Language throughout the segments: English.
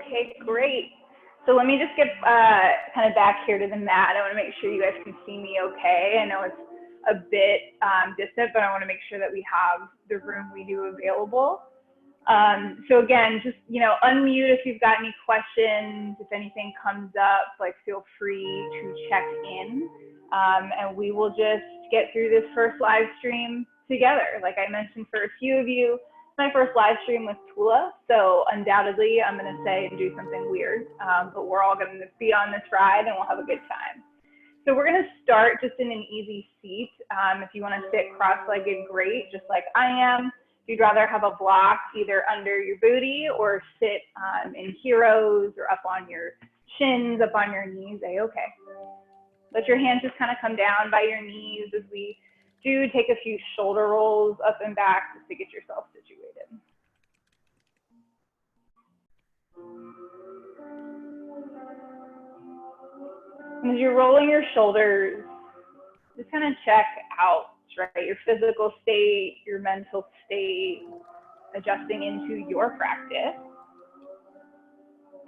Okay, great. So let me just get kind of back here to the mat. I want to make sure you guys can see me okay. I know it's a bit distant, but I want to make sure that we have the room we do available. So again, just, you know, unmute if you've got any questions. If anything comes up, like, feel free to check in. And we will just get through this first live stream together. Like I mentioned, for a few of you, my first live stream with Tula, so undoubtedly I'm going to say and do something weird, but we're all going to be on this ride and we'll have a good time. So we're going to start just in an easy seat. If you want to sit cross-legged, great, just like I am. If you'd rather have a block either under your booty or sit in heroes or up on your shins, up on your knees, okay. Let your hands just kind of come down by your knees as we do take a few shoulder rolls up and back just to get yourself situated. And as you're rolling your shoulders, just kind of check out, right, your physical state, your mental state, adjusting into your practice.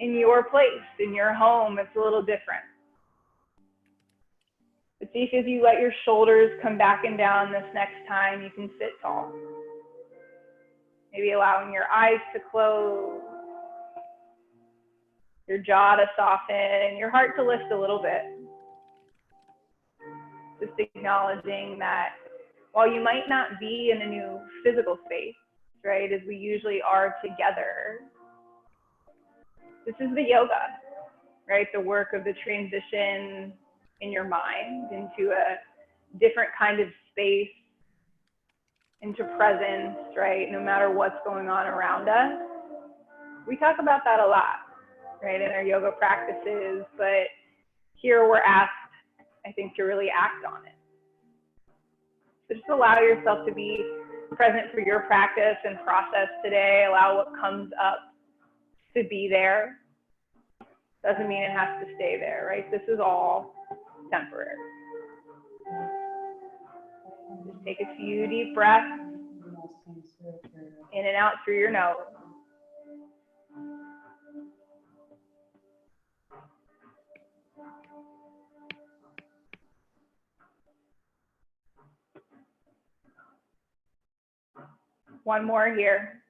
In your place, in your home, it's a little different. But see if you let your shoulders come back and down this next time, you can sit tall. Maybe allowing your eyes to close, your jaw to soften, your heart to lift a little bit. Just acknowledging that while you might not be in a new physical space, right, as we usually are together, this is the yoga, right? The work of the transition in your mind into a different kind of space, into presence, right? No matter what's going on around us. We talk about that a lot, right, in our yoga practices, but here we're asked, I think, to really act on it. So just allow yourself to be present for your practice and process today. Allow what comes up to be there. Doesn't mean it has to stay there, right? This is all temporary. Just take a few deep breaths in and out through your nose. One more here.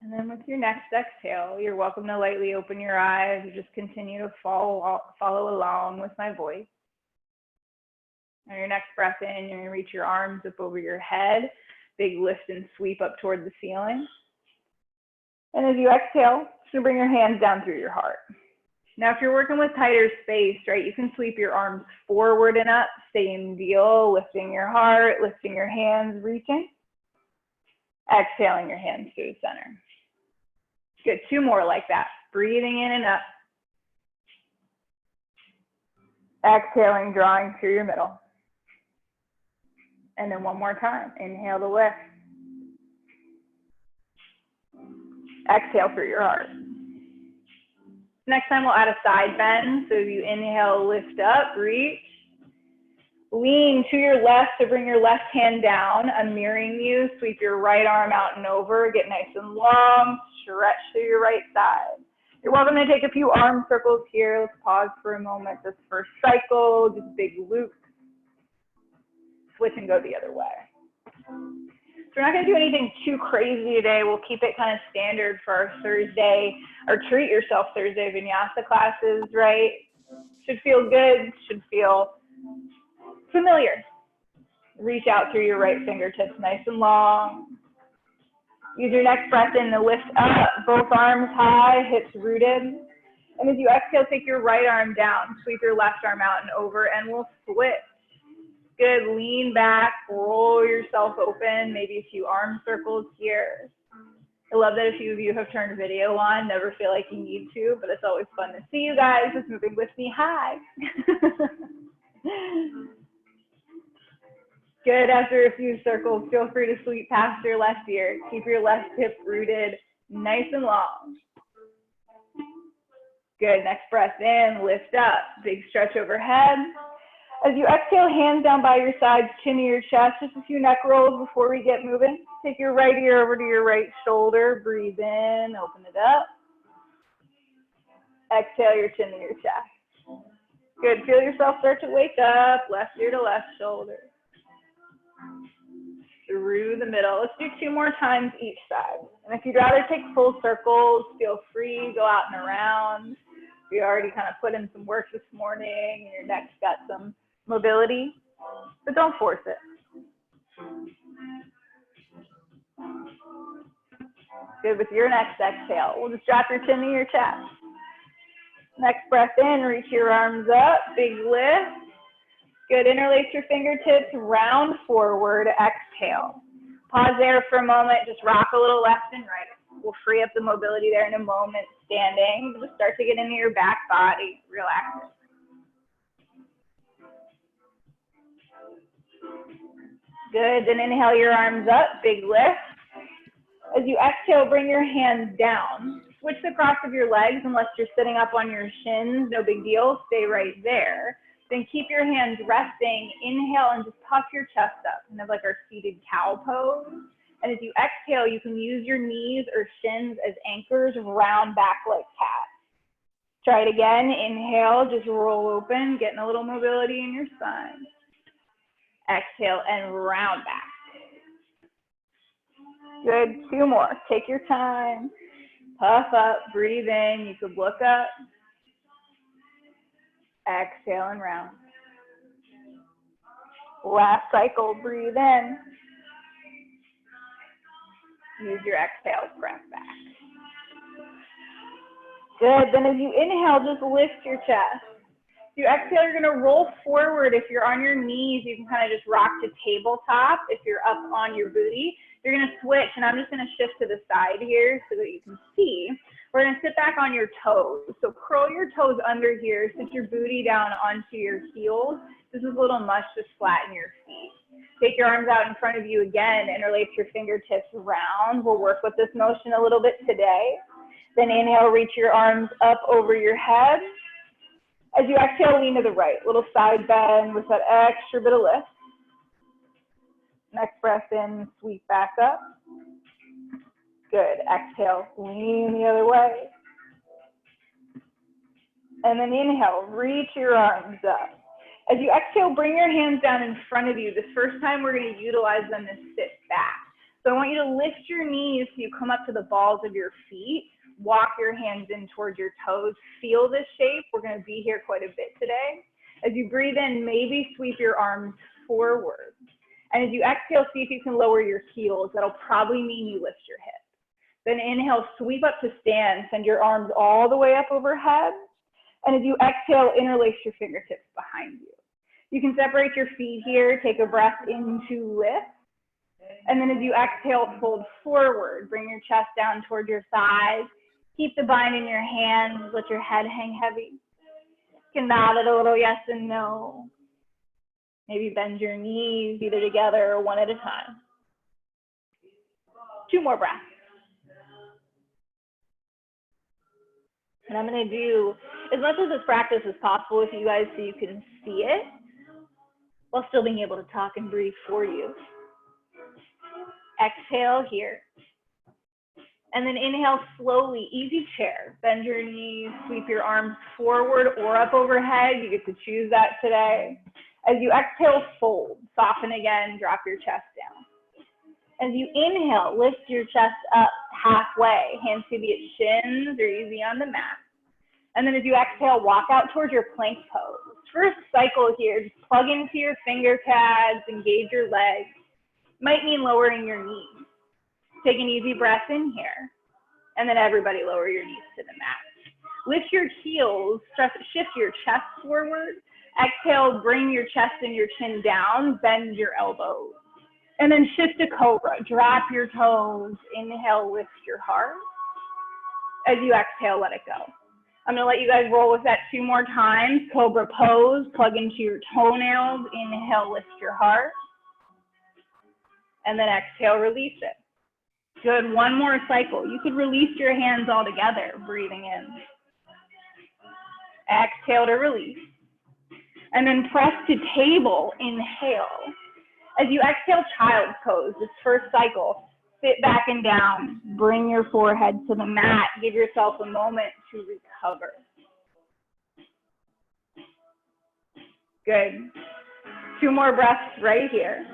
And then with your next exhale, you're welcome to lightly open your eyes and just continue to follow along with my voice. On your next breath in, you're going to reach your arms up over your head, big lift and sweep up toward the ceiling. And as you exhale, just going to bring your hands down through your heart. Now, if you're working with tighter space, right, you can sweep your arms forward and up, same deal, lifting your heart, lifting your hands, reaching. Exhaling your hands to the center. Good, two more like that. Breathing in and up. Exhaling, drawing through your middle. And then one more time. Inhale to lift. Exhale through your heart. Next time we'll add a side bend. So if you inhale, lift up, reach. Lean to your left to bring your left hand down. I'm mirroring you. Sweep your right arm out and over. Get nice and long. Stretch to your right side. You're welcome to take a few arm circles here. Let's pause for a moment. This first cycle, just big loops. Switch and go the other way. So we're not going to do anything too crazy today. We'll keep it kind of standard for our Thursday, or treat yourself Thursday vinyasa classes, right? Should feel good, should feel familiar. Reach out through your right fingertips nice and long. Use your next breath in to lift up, both arms high, hips rooted. And as you exhale, take your right arm down, sweep your left arm out and over, and we'll switch. Good, lean back, roll yourself open, maybe a few arm circles here. I love that a few of you have turned video on, never feel like you need to, but it's always fun to see you guys just moving with me. Hi. Good, after a few circles, feel free to sweep past your left ear. Keep your left hip rooted, nice and long. Good, next breath in, lift up, big stretch overhead. As you exhale, hands down by your sides, chin to your chest, just a few neck rolls before we get moving. Take your right ear over to your right shoulder, breathe in, open it up. Exhale your chin to your chest. Good, feel yourself start to wake up, left ear to left shoulder. Through the middle. Let's do 2 more times each side. And if you'd rather take full circles, feel free, go out and around. We already kind of put in some work this morning, and your neck's got some mobility, but don't force it. Good, with your next exhale, we'll just drop your chin to your chest. Next breath in, reach your arms up, big lift. Good, interlace your fingertips, round forward, exhale. Pause there for a moment, just rock a little left and right. We'll free up the mobility there in a moment, standing. Just start to get into your back body, relax it. Good, then inhale your arms up, big lift. As you exhale, bring your hands down. Switch the cross of your legs unless you're sitting up on your shins, no big deal, stay right there. Then keep your hands resting, inhale and just puff your chest up, kind of like our seated cow pose. And as you exhale, you can use your knees or shins as anchors, round back like cat. Try it again, inhale, just roll open, getting a little mobility in your spine. Exhale and round back. Good, 2 more, take your time. Puff up, breathe in, you could look up. Exhale and round. Last cycle, breathe in. Use your exhale, press back. Good, then as you inhale, just lift your chest. If you exhale, you're gonna roll forward. If you're on your knees, you can kind of just rock to tabletop. If you're up on your booty, you're gonna switch, and I'm just gonna shift to the side here so that you can see. We're gonna sit back on your toes. So curl your toes under here, sit your booty down onto your heels. This is a little much, just flatten your feet. Take your arms out in front of you again, interlace your fingertips around. We'll work with this motion a little bit today. Then inhale, reach your arms up over your head. As you exhale, lean to the right, little side bend with that extra bit of lift. Next breath in, sweep back up. Good, exhale, lean the other way. And then inhale, reach your arms up. As you exhale, bring your hands down in front of you. This first time, we're gonna utilize them to sit back. So I want you to lift your knees so you come up to the balls of your feet. Walk your hands in towards your toes. Feel this shape. We're gonna be here quite a bit today. As you breathe in, maybe sweep your arms forward. And as you exhale, see if you can lower your heels. That'll probably mean you lift your hips. Then inhale, sweep up to stand. Send your arms all the way up overhead. And as you exhale, interlace your fingertips behind you. You can separate your feet here. Take a breath into lift. And then as you exhale, fold forward. Bring your chest down towards your thighs. Keep the bind in your hands. Let your head hang heavy. You can nod it a little yes and no. Maybe bend your knees either together or one at a time. 2 more breaths. And I'm going to do as much of this practice as possible with you guys so you can see it while still being able to talk and breathe for you. Exhale here. And then inhale slowly, easy chair. Bend your knees, sweep your arms forward or up overhead. You get to choose that today. As you exhale, fold. Soften again, drop your chest down. As you inhale, lift your chest up halfway. Hands could be at shins or easy on the mat. And then as you exhale, walk out towards your plank pose. First cycle here, just plug into your finger pads, engage your legs. Might mean lowering your knees. Take an easy breath in here. And then everybody lower your knees to the mat. Lift your heels, shift your chest forward. Exhale, bring your chest and your chin down, bend your elbows. And then shift to cobra, drop your toes. Inhale, lift your heart. As you exhale, let it go. I'm gonna let you guys roll with that 2 more times. Cobra pose, plug into your toenails. Inhale, lift your heart. And then exhale, release it. Good, 1 more cycle. You could release your hands all together, breathing in. Exhale to release. And then press to table, inhale. As you exhale, child's pose, this first cycle, sit back and down. Bring your forehead to the mat. Give yourself a moment to recover. Good. 2 more breaths right here.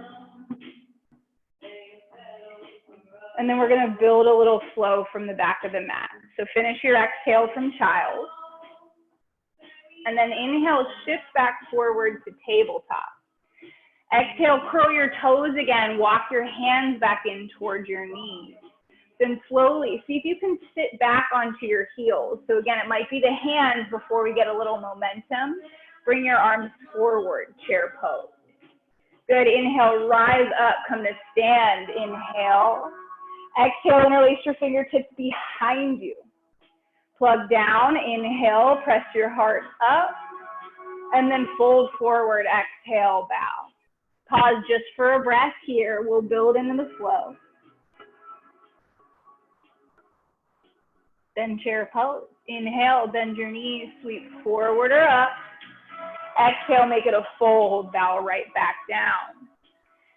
And then we're going to build a little flow from the back of the mat. So finish your exhale from child. And then inhale, shift back forward to tabletop. Exhale, curl your toes again. Walk your hands back in towards your knees. Then slowly, see if you can sit back onto your heels. So again, it might be the hands before we get a little momentum. Bring your arms forward, chair pose. Good, inhale, rise up, come to stand, inhale. Exhale, interlace your fingertips behind you. Plug down, inhale, press your heart up, and then fold forward, exhale, bow. Pause just for a breath here. We'll build into the flow. Then chair pose. Inhale, bend your knees, sweep forward or up. Exhale, make it a fold, bow right back down.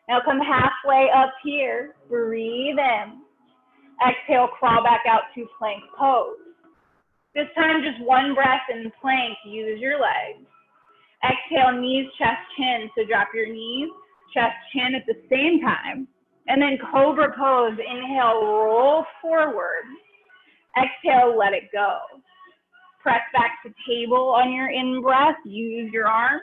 Now come halfway up here, breathe in. Exhale, crawl back out to plank pose. This time, just 1 breath in plank, use your legs. Exhale, knees, chest, chin, so drop your knees, chest, chin at the same time. And then cobra pose, inhale, roll forward. Exhale, let it go. Press back to table on your in-breath, use your arms.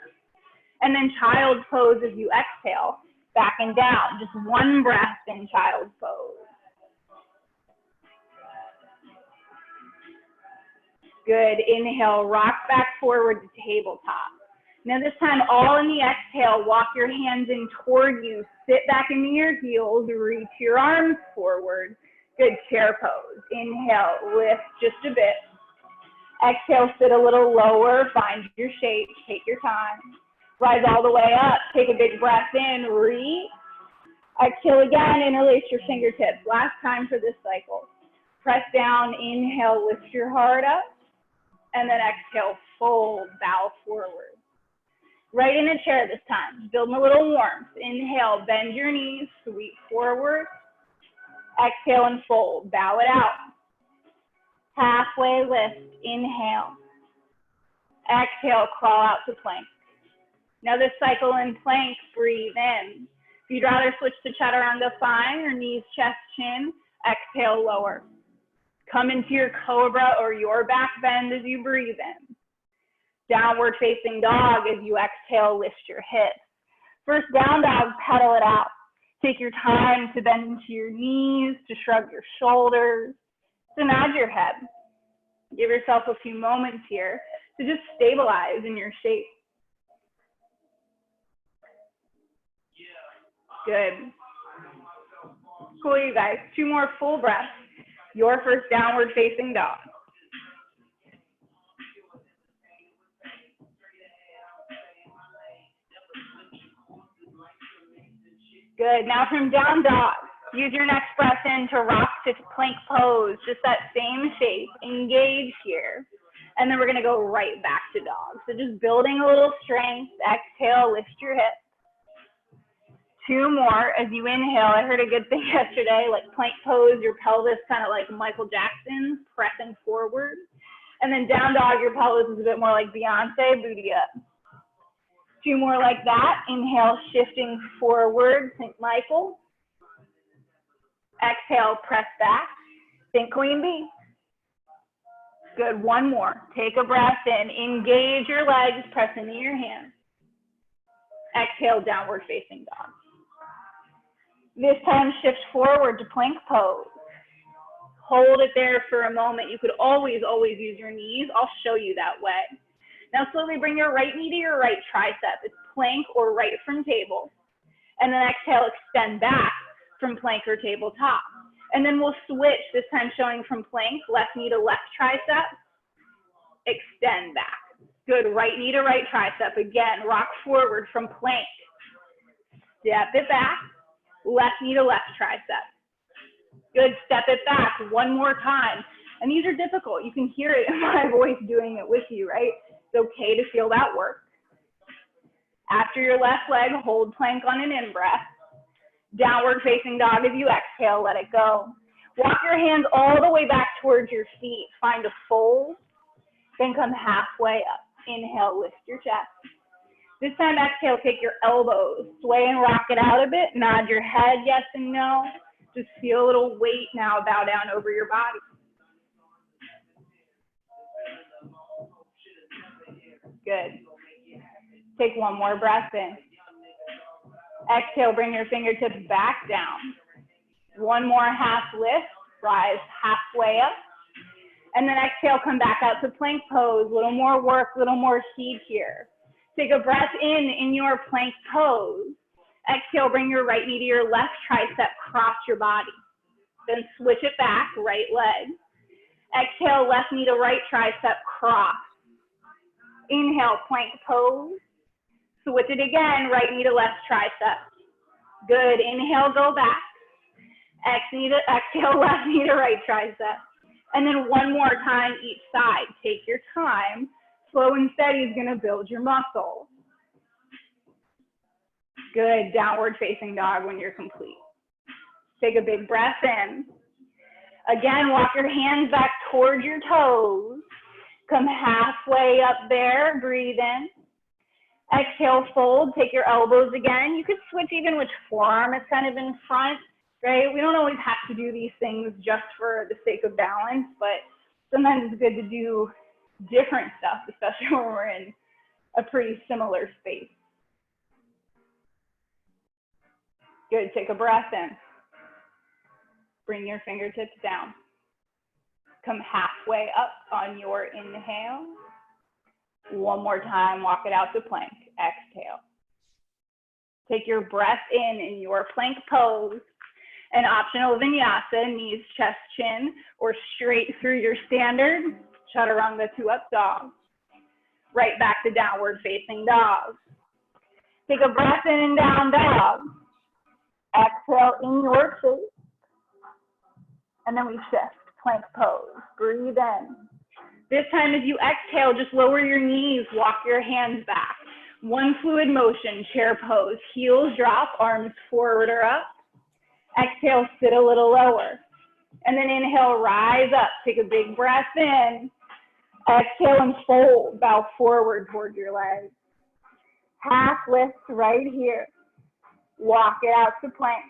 And then child's pose as you exhale, back and down. Just 1 breath in child's pose. Good, inhale, rock back forward to tabletop. Now this time, all in the exhale, walk your hands in toward you, sit back into your heels, reach your arms forward. Good, chair pose. Inhale, lift just a bit. Exhale, sit a little lower, find your shape, take your time. Rise all the way up, take a big breath in, reach. Exhale again, interlace your fingertips. Last time for this cycle. Press down, inhale, lift your heart up. And then exhale, fold, bow forward. Right in a chair this time, building a little warmth. Inhale, bend your knees, sweep forward. Exhale and fold, bow it out. Halfway lift, inhale. Exhale, crawl out to plank. Now this cycle in plank, breathe in. If you'd rather switch to chaturanga, fine, or knees, chest, chin, exhale, lower. Come into your cobra or your back bend as you breathe in. Downward facing dog as you exhale, lift your hips. First down dog, pedal it out. Take your time to bend into your knees, to shrug your shoulders, to nod your head. Give yourself a few moments here to just stabilize in your shape. Good. Cool, you guys. 2 more full breaths. Your first downward facing dog. Good. Now from down dog, use your next breath in to rock to plank pose. Just that same shape. Engage here. And then we're going to go right back to dog. So just building a little strength. Exhale, lift your hips. 2 more as you inhale. I heard a good thing yesterday, like plank pose, your pelvis kind of like Michael Jackson, pressing forward. And then down dog, your pelvis is a bit more like Beyonce, booty up. 2 more like that. Inhale, shifting forward, think Michael. Exhale, press back, think Queen Bee. Good, 1 more. Take a breath in, engage your legs, press into your hands. Exhale, downward facing dog. This time, shift forward to plank pose. Hold it there for a moment. You could always use your knees. I'll show you that way. Now slowly bring your right knee to your right tricep. It's plank or right from table. And then exhale, extend back from plank or tabletop. And then we'll switch, this time showing from plank, left knee to left tricep. Extend back. Good, right knee to right tricep. Again, rock forward from plank. Step it back. Left knee to left tricep. Good, step it back 1 more time. And these are difficult. You can hear it in my voice doing it with you, right? It's okay to feel that work. After your left leg, hold plank on an in-breath. Downward facing dog as you exhale, let it go. Walk your hands all the way back towards your feet. Find a fold, then come halfway up. Inhale, lift your chest. This time, exhale, take your elbows, sway and rock it out a bit. Nod your head, yes and no. Just feel a little weight now, bow down over your body. Good. Take one more breath in. Exhale, bring your fingertips back down. One more half lift, rise halfway up. And then exhale, come back out to plank pose. Little more work, little more heat here. Take a breath in your plank pose. Exhale, bring your right knee to your left tricep, cross your body. Then switch it back, right leg. Exhale, left knee to right tricep, cross. Inhale, plank pose. Switch it again, right knee to left tricep. Good, inhale, go back. Exhale, left knee to right tricep. And then one more time each side. Take your time. Slow and steady is gonna build your muscle. Good, downward facing dog when you're complete. Take a big breath in. Again, walk your hands back towards your toes. Come halfway up there, breathe in. Exhale, fold, take your elbows again. You could switch even which forearm is kind of in front, right? We don't always have to do these things just for the sake of balance, but sometimes it's good to do different stuff, especially when we're in a pretty similar space. Good, take a breath in. Bring your fingertips down. Come halfway up on your inhale. One more time, walk it out to plank. Exhale. Take your breath in your plank pose. An optional vinyasa, knees, chest, chin, or straight through your standard chaturanga 2-up dog. Right back to downward facing dog. Take a breath in and down dog. Exhale in your shape. And then we shift, plank pose. Breathe in. This time as you exhale, just lower your knees, walk your hands back. One fluid motion, chair pose. Heels drop, arms forward or up. Exhale, sit a little lower. And then inhale, rise up. Take a big breath in. Exhale and fold, bow forward toward your legs. Half lift right here. Walk it out to plank.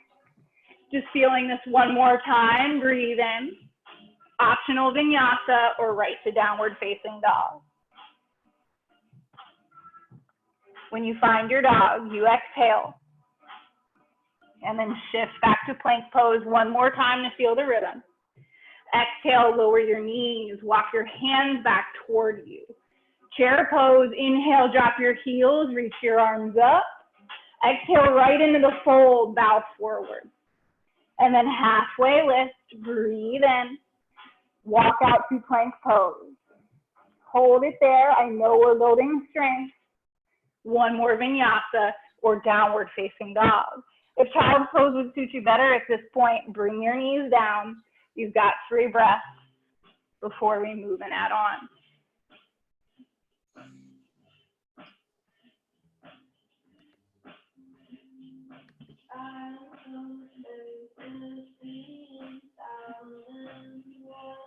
Just feeling this one more time, breathe in. Optional vinyasa or right to downward facing dog. When you find your dog, you exhale. And then shift back to plank pose one more time to feel the rhythm. Exhale, lower your knees, walk your hands back toward you. Chair pose, inhale, drop your heels, reach your arms up. Exhale, right into the fold, bow forward. And then halfway lift, breathe in. Walk out to plank pose. Hold it there. I know we're building strength. One more vinyasa or downward facing dog. If child's pose would suit you better at this point, bring your knees down. You've got 3 breaths before we move and add on.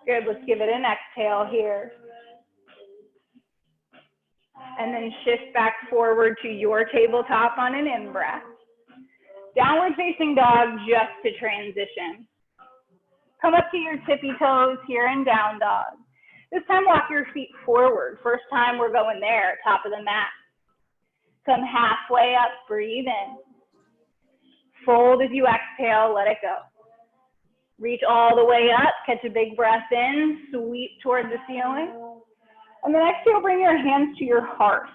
Good, let's give it an exhale here. And then shift back forward to your tabletop on an in-breath. Downward facing dog just to transition. Come up to your tippy toes here in down dog. This time walk your feet forward. First time we're going there, top of the mat. Come halfway up, breathe in. Fold as you exhale, let it go. Reach all the way up, catch a big breath in, sweep toward the ceiling. And then exhale, bring your hands to your heart.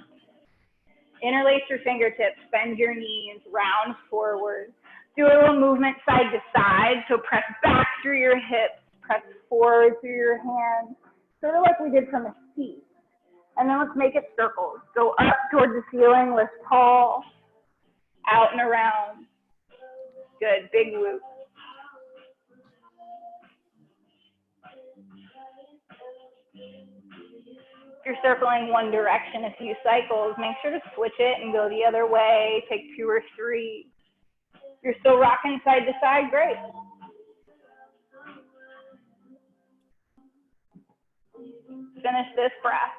Interlace your fingertips, bend your knees, round forward. Do a little movement side to side, so press back through your hips, press forward through your hands, sort of like we did from a seat. And then let's make it circles. Go up toward the ceiling, lift tall, out and around. Good, big loop. If you're circling one direction a few cycles, make sure to switch it and go the other way. Take 2 or 3. If you're still rocking side to side, great. Finish this breath.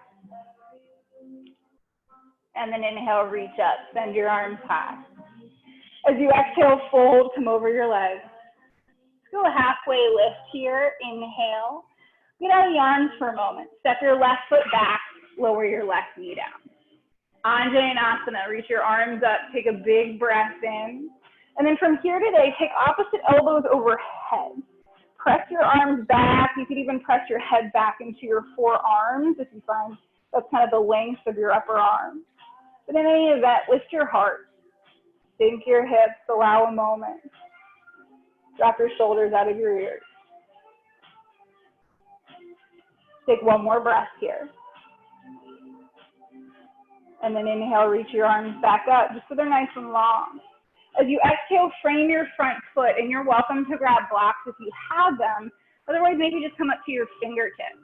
And then inhale, reach up, send your arms high. As you exhale, fold, come over your legs. Let's go a halfway lift here. Inhale. Get out of the arms for a moment. Step your left foot back, lower your left knee down. Koundinyasana, reach your arms up, take a big breath in. And then from here today, take opposite elbows overhead. Press your arms back. You could even press your head back into your forearms if you find that's kind of the length of your upper arm. But in any event, lift your heart. Sink your hips, allow a moment. Drop your shoulders out of your ears. Take one more breath here. And then inhale, reach your arms back up, just so they're nice and long. As you exhale, frame your front foot, and you're welcome to grab blocks if you have them. Otherwise, maybe just come up to your fingertips.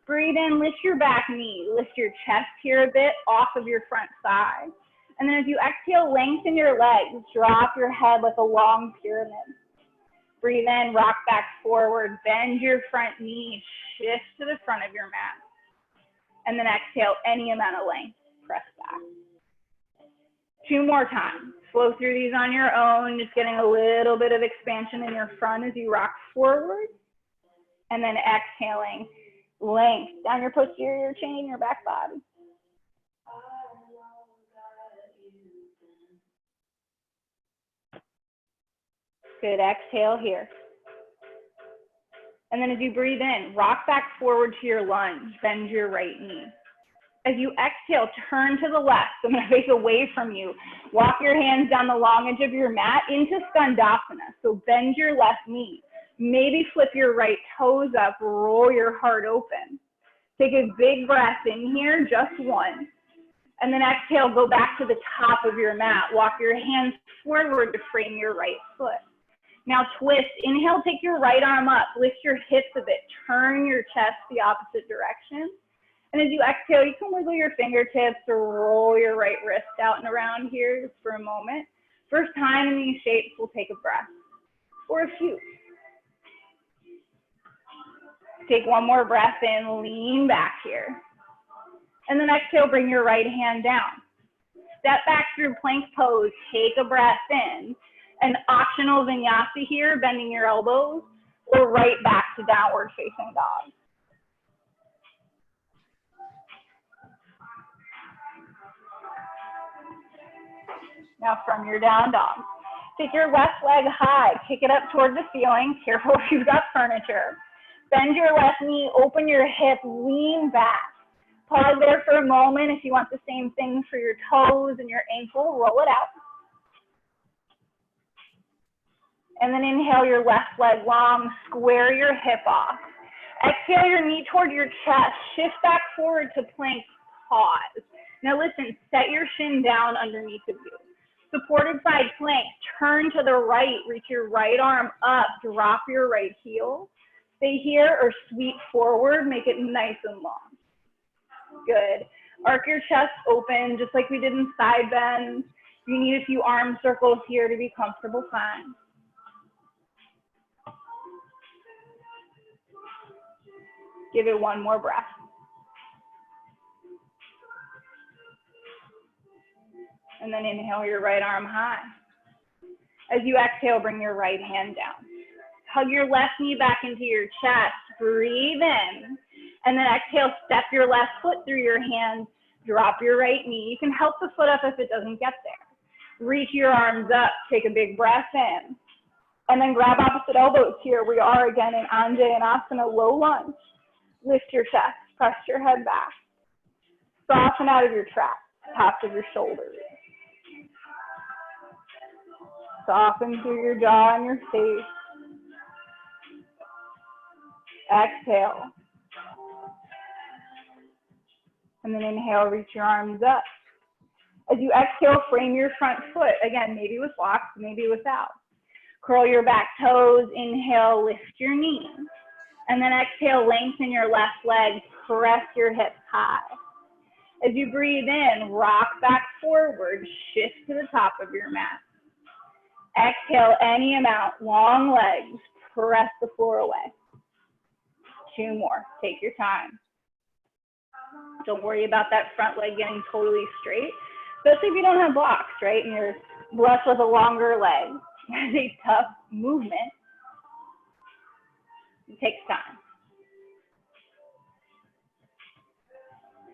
Breathe in, lift your back knee, lift your chest here a bit off of your front thigh. And then as you exhale, lengthen your legs, drop your head like a long pyramid. Breathe in, rock back forward, bend your front knee, shift to the front of your mat. And then exhale any amount of length, press back. 2 more times. Flow through these on your own, just getting a little bit of expansion in your front as you rock forward. And then exhaling, length down your posterior chain, your back body. Good, exhale here. And then as you breathe in, rock back forward to your lunge, bend your right knee. As you exhale, turn to the left. So I'm going to face away from you. Walk your hands down the long edge of your mat into skandasana. So bend your left knee. Maybe flip your right toes up, roll your heart open. Take a big breath in here, just one. And then exhale, go back to the top of your mat. Walk your hands forward to frame your right foot. Now twist, inhale, take your right arm up, lift your hips a bit, turn your chest the opposite direction. And as you exhale, you can wiggle your fingertips or roll your right wrist out and around here just for a moment. First time in these shapes, we'll take a breath, or a few. Take one more breath in, lean back here. And then exhale, bring your right hand down. Step back through plank pose, take a breath in. An optional vinyasa here, bending your elbows, or right back to downward facing dog. Now from your down dog, take your left leg high, kick it up toward the ceiling, careful if you've got furniture. Bend your left knee, open your hip, lean back. Pause there for a moment. If you want the same thing for your toes and your ankle, roll it out. And then inhale your left leg long, square your hip off. Exhale your knee toward your chest, shift back forward to plank, pause. Now listen, set your shin down underneath of you. Supported side plank, turn to the right, reach your right arm up, drop your right heel. Stay here or sweep forward, make it nice and long. Good. Arc your chest open, just like we did in side bends. You need a few arm circles here to be comfortable, fine. Give it one more breath. And then inhale your right arm high. As you exhale, bring your right hand down. Hug your left knee back into your chest. Breathe in. And then exhale, step your left foot through your hands. Drop your right knee. You can help the foot up if it doesn't get there. Reach your arms up. Take a big breath in. And then grab opposite elbows here. We are again in Koundinyasana, low lunge. Lift your chest. Press your head back. Soften out of your traps, tops of your shoulders. Soften through your jaw and your face. Exhale. And then inhale, reach your arms up. As you exhale, frame your front foot. Again, maybe with blocks, maybe without. Curl your back toes. Inhale, lift your knees. And then exhale, lengthen your left leg, press your hips high. As you breathe in, rock back forward, shift to the top of your mat. Exhale any amount, long legs, press the floor away. 2 more, take your time. Don't worry about that front leg getting totally straight, especially if you don't have blocks, right? And you're blessed with a longer leg. It's a tough movement. It takes time.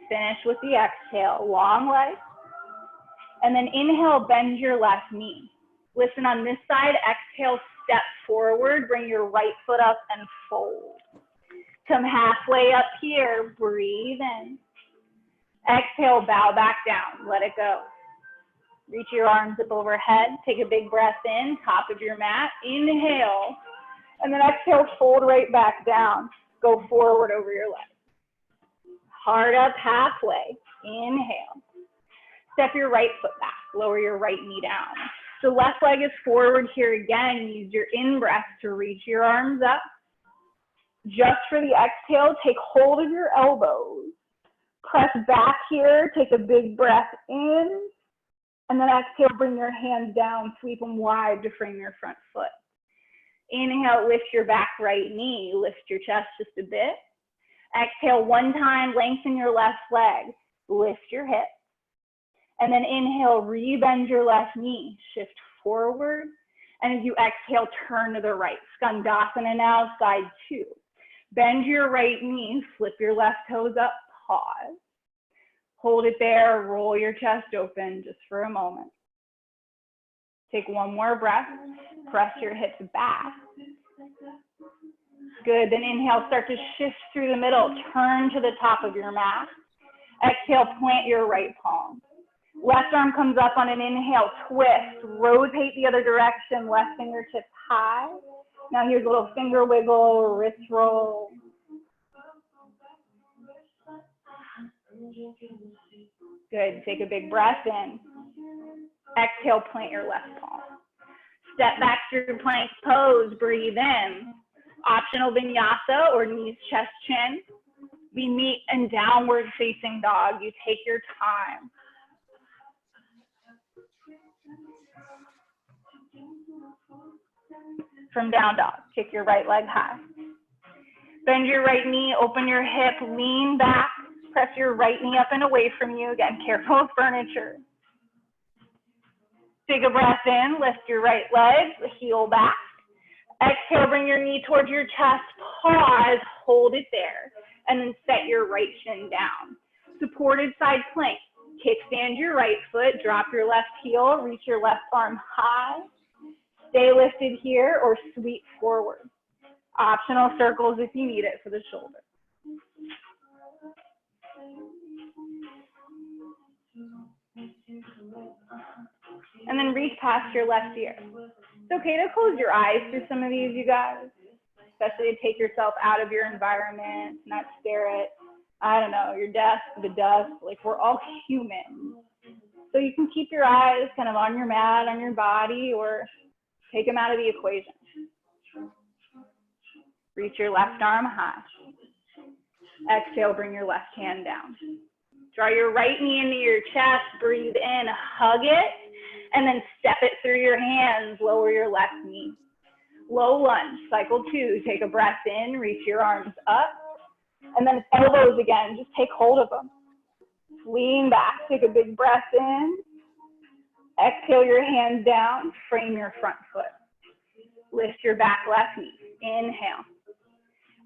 Finish with the exhale, long leg. And then inhale, bend your left knee. Listen on this side, exhale, step forward, bring your right foot up and fold. Come halfway up here, breathe in. Exhale, bow back down, let it go. Reach your arms up overhead, take a big breath in, top of your mat, inhale, and then exhale, fold right back down. Go forward over your legs. Heart up halfway, inhale. Step your right foot back, lower your right knee down. The left leg is forward here again. Use your in-breath to reach your arms up. Just for the exhale, take hold of your elbows. Press back here, take a big breath in. And then exhale, bring your hands down, sweep them wide to frame your front foot. Inhale, lift your back right knee, lift your chest just a bit. Exhale 1 time, lengthen your left leg, lift your hip. And then inhale, rebend your left knee, shift forward. And as you exhale, turn to the right. Skandasana now, side 2. Bend your right knee, flip your left toes up, pause. Hold it there, roll your chest open just for a moment. Take 1 more breath, press your hips back. Good, then inhale, start to shift through the middle, turn to the top of your mat. Exhale, plant your right palm. Left arm comes up on an inhale, twist, rotate the other direction, left fingertips high. Now here's a little finger wiggle, wrist roll. Good, take a big breath in. Exhale, plant your left palm. Step back through plank pose, breathe in. Optional vinyasa or knees, chest, chin. We meet in downward facing dog. You take your time. From down dog, kick your right leg high. Bend your right knee, open your hip, lean back, press your right knee up and away from you. Again, careful of furniture. Take a breath in, lift your right leg, heel back. Exhale, bring your knee towards your chest, pause, hold it there, and then set your right shin down. Supported side plank. Kickstand your right foot, drop your left heel, reach your left arm high. Stay lifted here or sweep forward. Optional circles if you need it for the shoulder. And then reach past your left ear. It's okay to close your eyes through some of these, you guys, especially to take yourself out of your environment, not stare at, I don't know, your desk, the dust. Like, we're all human. So you can keep your eyes kind of on your mat, on your body, or take them out of the equation. Reach your left arm high. Exhale, bring your left hand down. Draw your right knee into your chest, breathe in, hug it, and then step it through your hands, lower your left knee. Low lunge, cycle 2, take a breath in, reach your arms up, and then elbows again, just take hold of them. Lean back, take a big breath in. Exhale your hands down, frame your front foot. Lift your back left knee, inhale.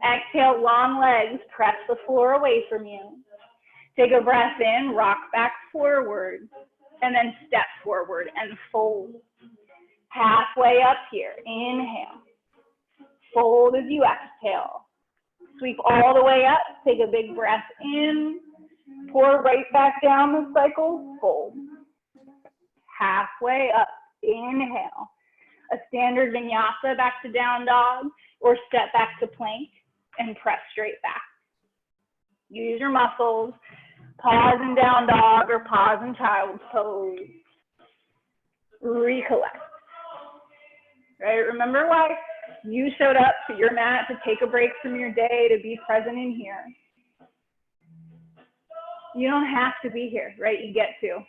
Exhale, long legs, press the floor away from you. Take a breath in, rock back forward, and then step forward and fold. Halfway up here, inhale. Fold as you exhale. Sweep all the way up, take a big breath in. Pour right back down the cycle, fold. Halfway up, inhale. A standard vinyasa back to down dog, or step back to plank and press straight back. Use your muscles. Pause in down dog or pause in child's pose. Recollect. Right? Remember why you showed up to your mat to take a break from your day, to be present in here. You don't have to be here, right? You get to.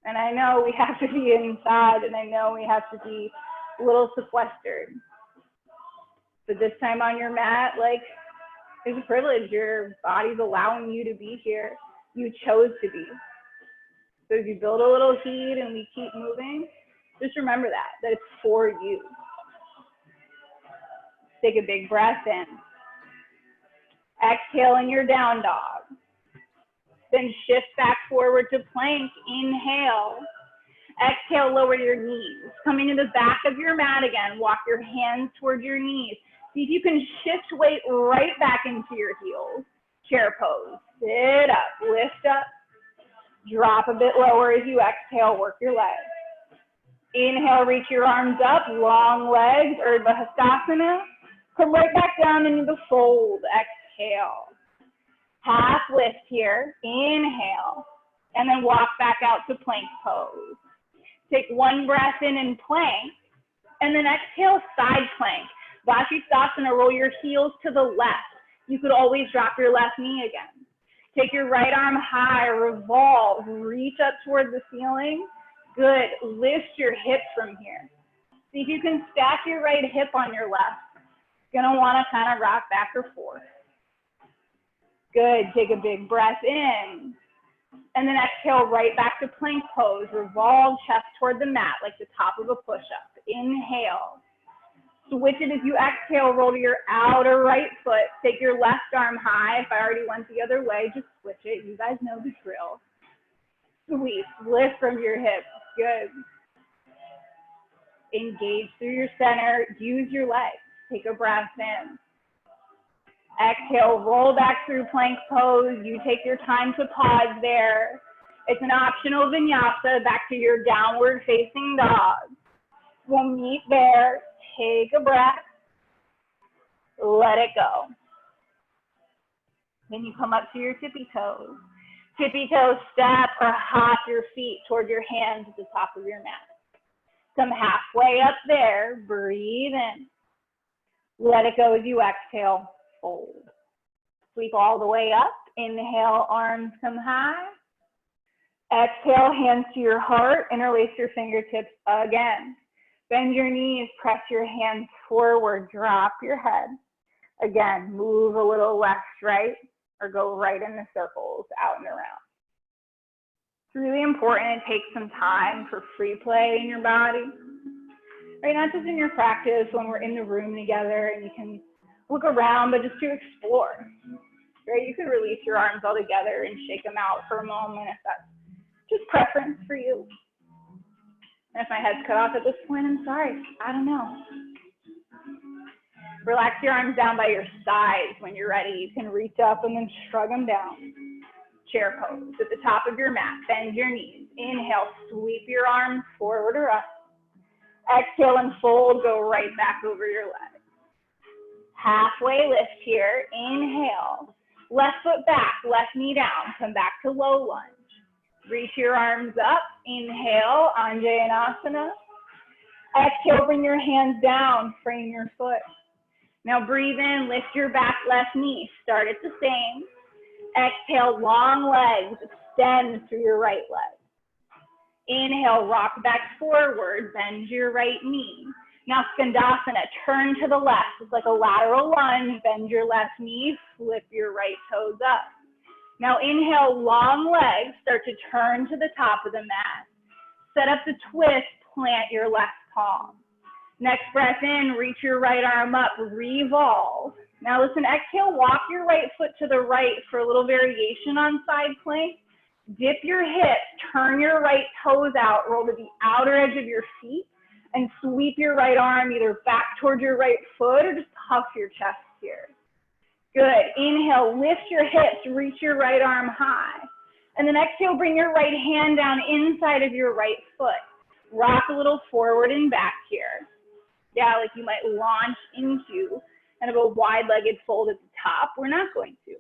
And I know we have to be inside, and I know we have to be a little sequestered. But this time on your mat, like, it's a privilege. Your body's allowing you to be here. You chose to be. So as you build a little heat and we keep moving, just remember that it's for you. Take a big breath in. Exhale in your down dog. Then shift back forward to plank. Inhale. Exhale, lower your knees. Coming to the back of your mat again. Walk your hands toward your knees. See if you can shift weight right back into your heels. Chair pose. Sit up, lift up. Drop a bit lower as you exhale, work your legs. Inhale, reach your arms up, long legs, bakasana. Come right back down into the fold. Exhale. Half lift here. Inhale. And then walk back out to plank pose. Take one breath in plank. And then exhale, side plank. Bakasana, roll your heels to the left. You could always drop your left knee again. Take your right arm high, revolve, reach up towards the ceiling. Good, lift your hips from here. See if you can stack your right hip on your left. Gonna wanna kind of rock back or forth. Good, take a big breath in. And then exhale right back to plank pose. Revolve chest toward the mat like the top of a push-up. Inhale. Switch it as you exhale, roll to your outer right foot. Take your left arm high. If I already went the other way, just switch it. You guys know the drill. Sweep, lift from your hips. Good. Engage through your center. Use your legs. Take a breath in. Exhale, roll back through plank pose. You take your time to pause there. It's an optional vinyasa. Back to your downward facing dog. We'll meet there. Take a breath. Let it go. Then you come up to your tippy toes. Tippy toe step or hop your feet toward your hands at the top of your mat. Come halfway up there. Breathe in. Let it go as you exhale. Fold. Sweep all the way up. Inhale, arms come high. Exhale, hands to your heart. Interlace your fingertips again. Bend your knees, press your hands forward, drop your head. Again, move a little left, right, or go right in the circles, out and around. It's really important to take some time for free play in your body. Right, not just in your practice when we're in the room together and you can look around, but just to explore. Right, you can release your arms all together and shake them out for a moment if that's just preference for you. And if my head's cut off at this point, I'm sorry. I don't know. Relax your arms down by your sides. When you're ready, you can reach up and then shrug them down. Chair pose at the top of your mat. Bend your knees. Inhale, sweep your arms forward or up. Exhale and fold. Go right back over your legs. Halfway lift here. Inhale. Left foot back, left knee down. Come back to low lunge. Reach your arms up. Inhale, koundinyasana. Exhale, bring your hands down, frame your foot. Now breathe in, lift your back left knee. Start at the same. Exhale, long legs, extend through your right leg. Inhale, rock back forward, bend your right knee. Now skandasana, turn to the left. It's like a lateral lunge, bend your left knee, flip your right toes up. Now inhale, long legs, start to turn to the top of the mat. Set up the twist, plant your left palm. Next breath in, reach your right arm up, revolve. Now listen, exhale, walk your right foot to the right for a little variation on side plank. Dip your hips, turn your right toes out, roll to the outer edge of your feet, and sweep your right arm either back towards your right foot or just puff your chest here. Good. Inhale, lift your hips, reach your right arm high. And then exhale, bring your right hand down inside of your right foot. Rock a little forward and back here. Yeah, like you might launch into kind of a wide-legged fold at the top. We're not going to.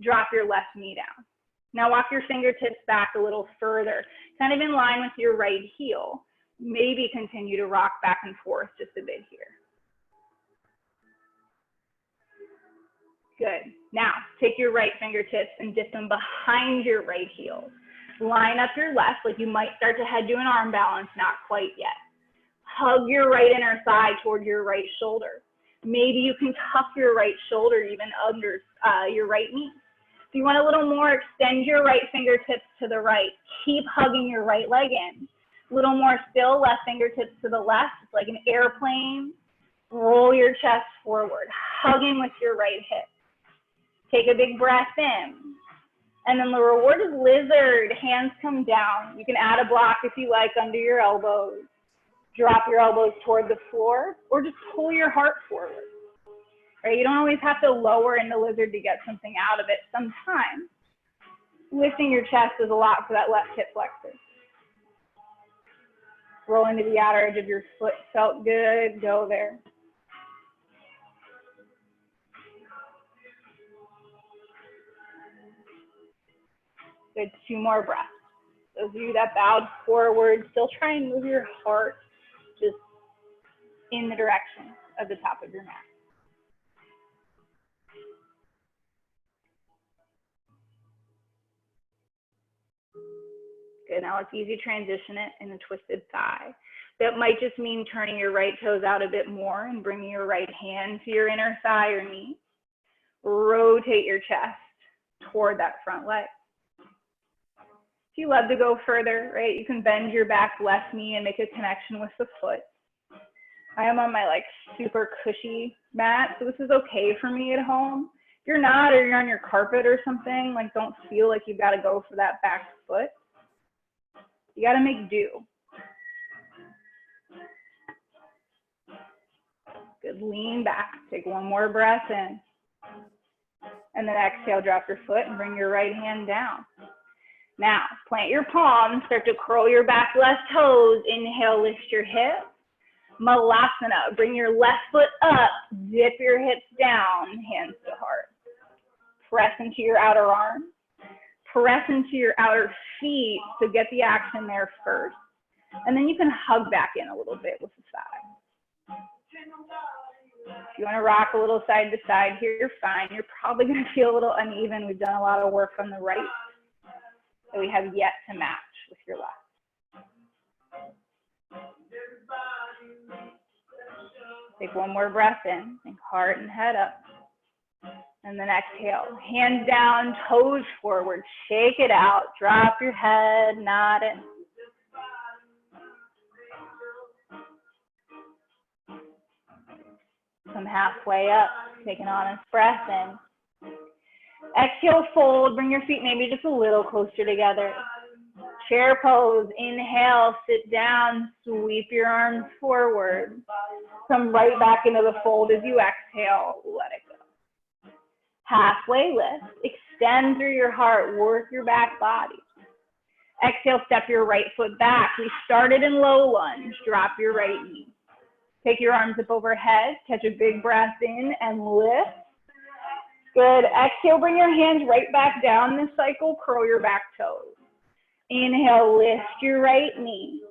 Drop your left knee down. Now walk your fingertips back a little further, kind of in line with your right heel. Maybe continue to rock back and forth just a bit here. Good. Now, take your right fingertips and dip them behind your right heel. Line up your left, like you might start to head to an arm balance, not quite yet. Hug your right inner thigh toward your right shoulder. Maybe you can tuck your right shoulder even under your right knee. If you want a little more, extend your right fingertips to the right. Keep hugging your right leg in. A little more still, left fingertips to the left. It's like an airplane. Roll your chest forward, hugging with your right hip. Take a big breath in. And then the reward is lizard. Hands come down. You can add a block if you like under your elbows. Drop your elbows toward the floor, or just pull your heart forward. Right? You don't always have to lower into lizard to get something out of it. Sometimes lifting your chest is a lot for that left hip flexor. Roll into the outer edge of your foot. Felt good. Go there. Good. 2 more breaths. Those of you that bowed forward, still try and move your heart just in the direction of the top of your mat. Good. Now let's easy transition it in a twisted thigh. That might just mean turning your right toes out a bit more and bringing your right hand to your inner thigh or knee. Rotate your chest toward that front leg. If you love to go further, right, you can bend your back left knee and make a connection with the foot. I am on my like super cushy mat, so this is okay for me at home. If you're not, or you're on your carpet or something, like don't feel like you've got to go for that back foot. You got to make do. Good, lean back, take 1 more breath in. And then exhale, drop your foot and bring your right hand down. Now, plant your palms, start to curl your back left toes. Inhale, lift your hips. Malasana, bring your left foot up, dip your hips down, hands to heart. Press into your outer arms. Press into your outer feet, so get the action there first. And then you can hug back in a little bit with the thigh. If you want to rock a little side to side here, you're fine. You're probably going to feel a little uneven. We've done a lot of work on the right that we have yet to match with your left. Take 1 more breath in, think heart and head up. And then exhale, hands down, toes forward, shake it out, drop your head, nod it. Come halfway up, take an honest breath in. Exhale, fold, bring your feet maybe just a little closer together. Chair pose, inhale, sit down, sweep your arms forward. Come right back into the fold as you exhale, let it go. Halfway lift, extend through your heart, work your back body. Exhale, step your right foot back. We started in low lunge, drop your right knee. Take your arms up overhead, catch a big breath in and lift. Good, exhale, bring your hands right back down this cycle, curl your back toes. Inhale, lift your right knee.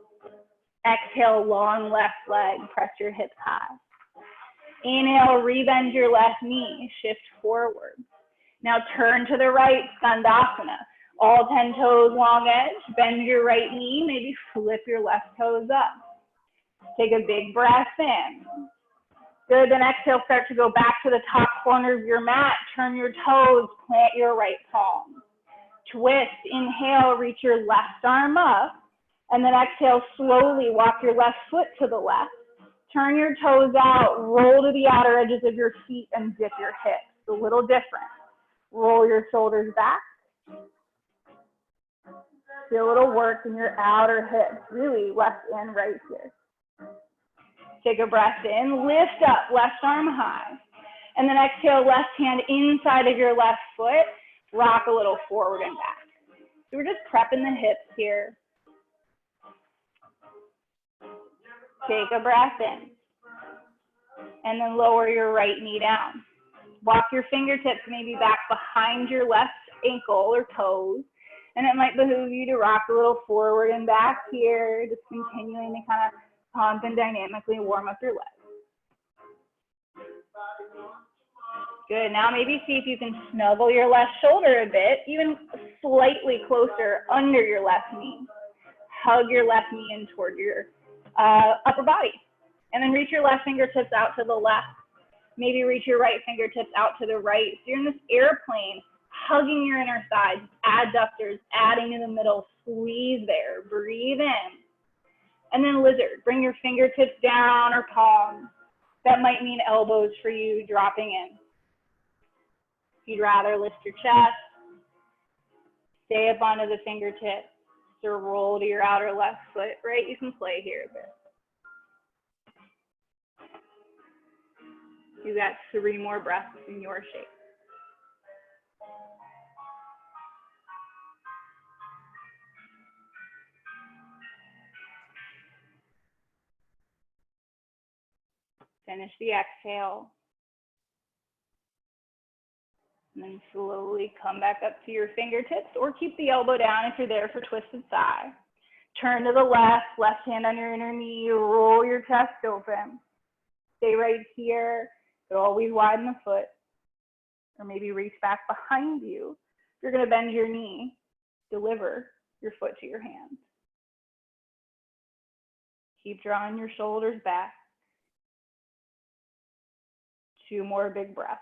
Exhale, long left leg, press your hips high. Inhale, rebend your left knee, shift forward. Now turn to the right, Skandasana. All 10 toes long edge, bend your right knee, maybe flip your left toes up. Take a big breath in. Good, then exhale, start to go back to the top corner of your mat. Turn your toes, plant your right palm. Twist, inhale, reach your left arm up. And then exhale, slowly walk your left foot to the left. Turn your toes out, roll to the outer edges of your feet and dip your hips. A little different. Roll your shoulders back. Do a little work in your outer hips, really left and right here. Take a breath in, lift up, left arm high. And then exhale, left hand inside of your left foot. Rock a little forward and back. So we're just prepping the hips here. Take a breath in. And then lower your right knee down. Walk your fingertips maybe back behind your left ankle or toes. And it might behoove you to rock a little forward and back here, just continuing to kind of pump and dynamically warm up your legs. Good. Now maybe see if you can snuggle your left shoulder a bit, even slightly closer under your left knee. Hug your left knee in toward your upper body. And then reach your left fingertips out to the left. Maybe reach your right fingertips out to the right. So you're in this airplane, hugging your inner thighs, adductors, adding in the middle, squeeze there, breathe in. And then lizard, bring your fingertips down or palms. That might mean elbows for you, dropping in. If you'd rather lift your chest, stay up onto the fingertips, or roll to your outer left foot, right? You can play here a bit. You got 3 more breaths in your shape. Finish the exhale. And then slowly come back up to your fingertips, or keep the elbow down if you're there for twisted side. Turn to the left, left hand on your inner knee, roll your chest open. Stay right here, but always widen the foot. Or maybe reach back behind you. You're gonna bend your knee, deliver your foot to your hand. Keep drawing your shoulders back. 2 more big breaths.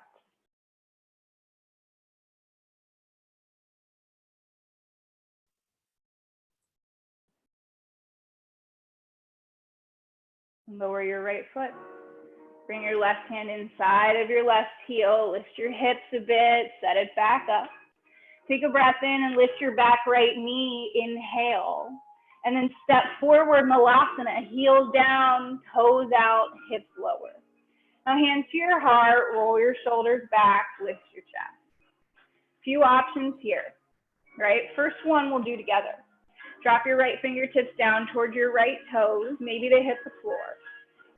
Lower your right foot. Bring your left hand inside of your left heel. Lift your hips a bit. Set it back up. Take a breath in and lift your back right knee. Inhale. And then step forward, Malasana. Heels down, toes out, hips lower. Now hands to your heart. Roll your shoulders back. Lift your chest. Few options here, right? First one we'll do together. Drop your right fingertips down towards your right toes. Maybe they hit the floor.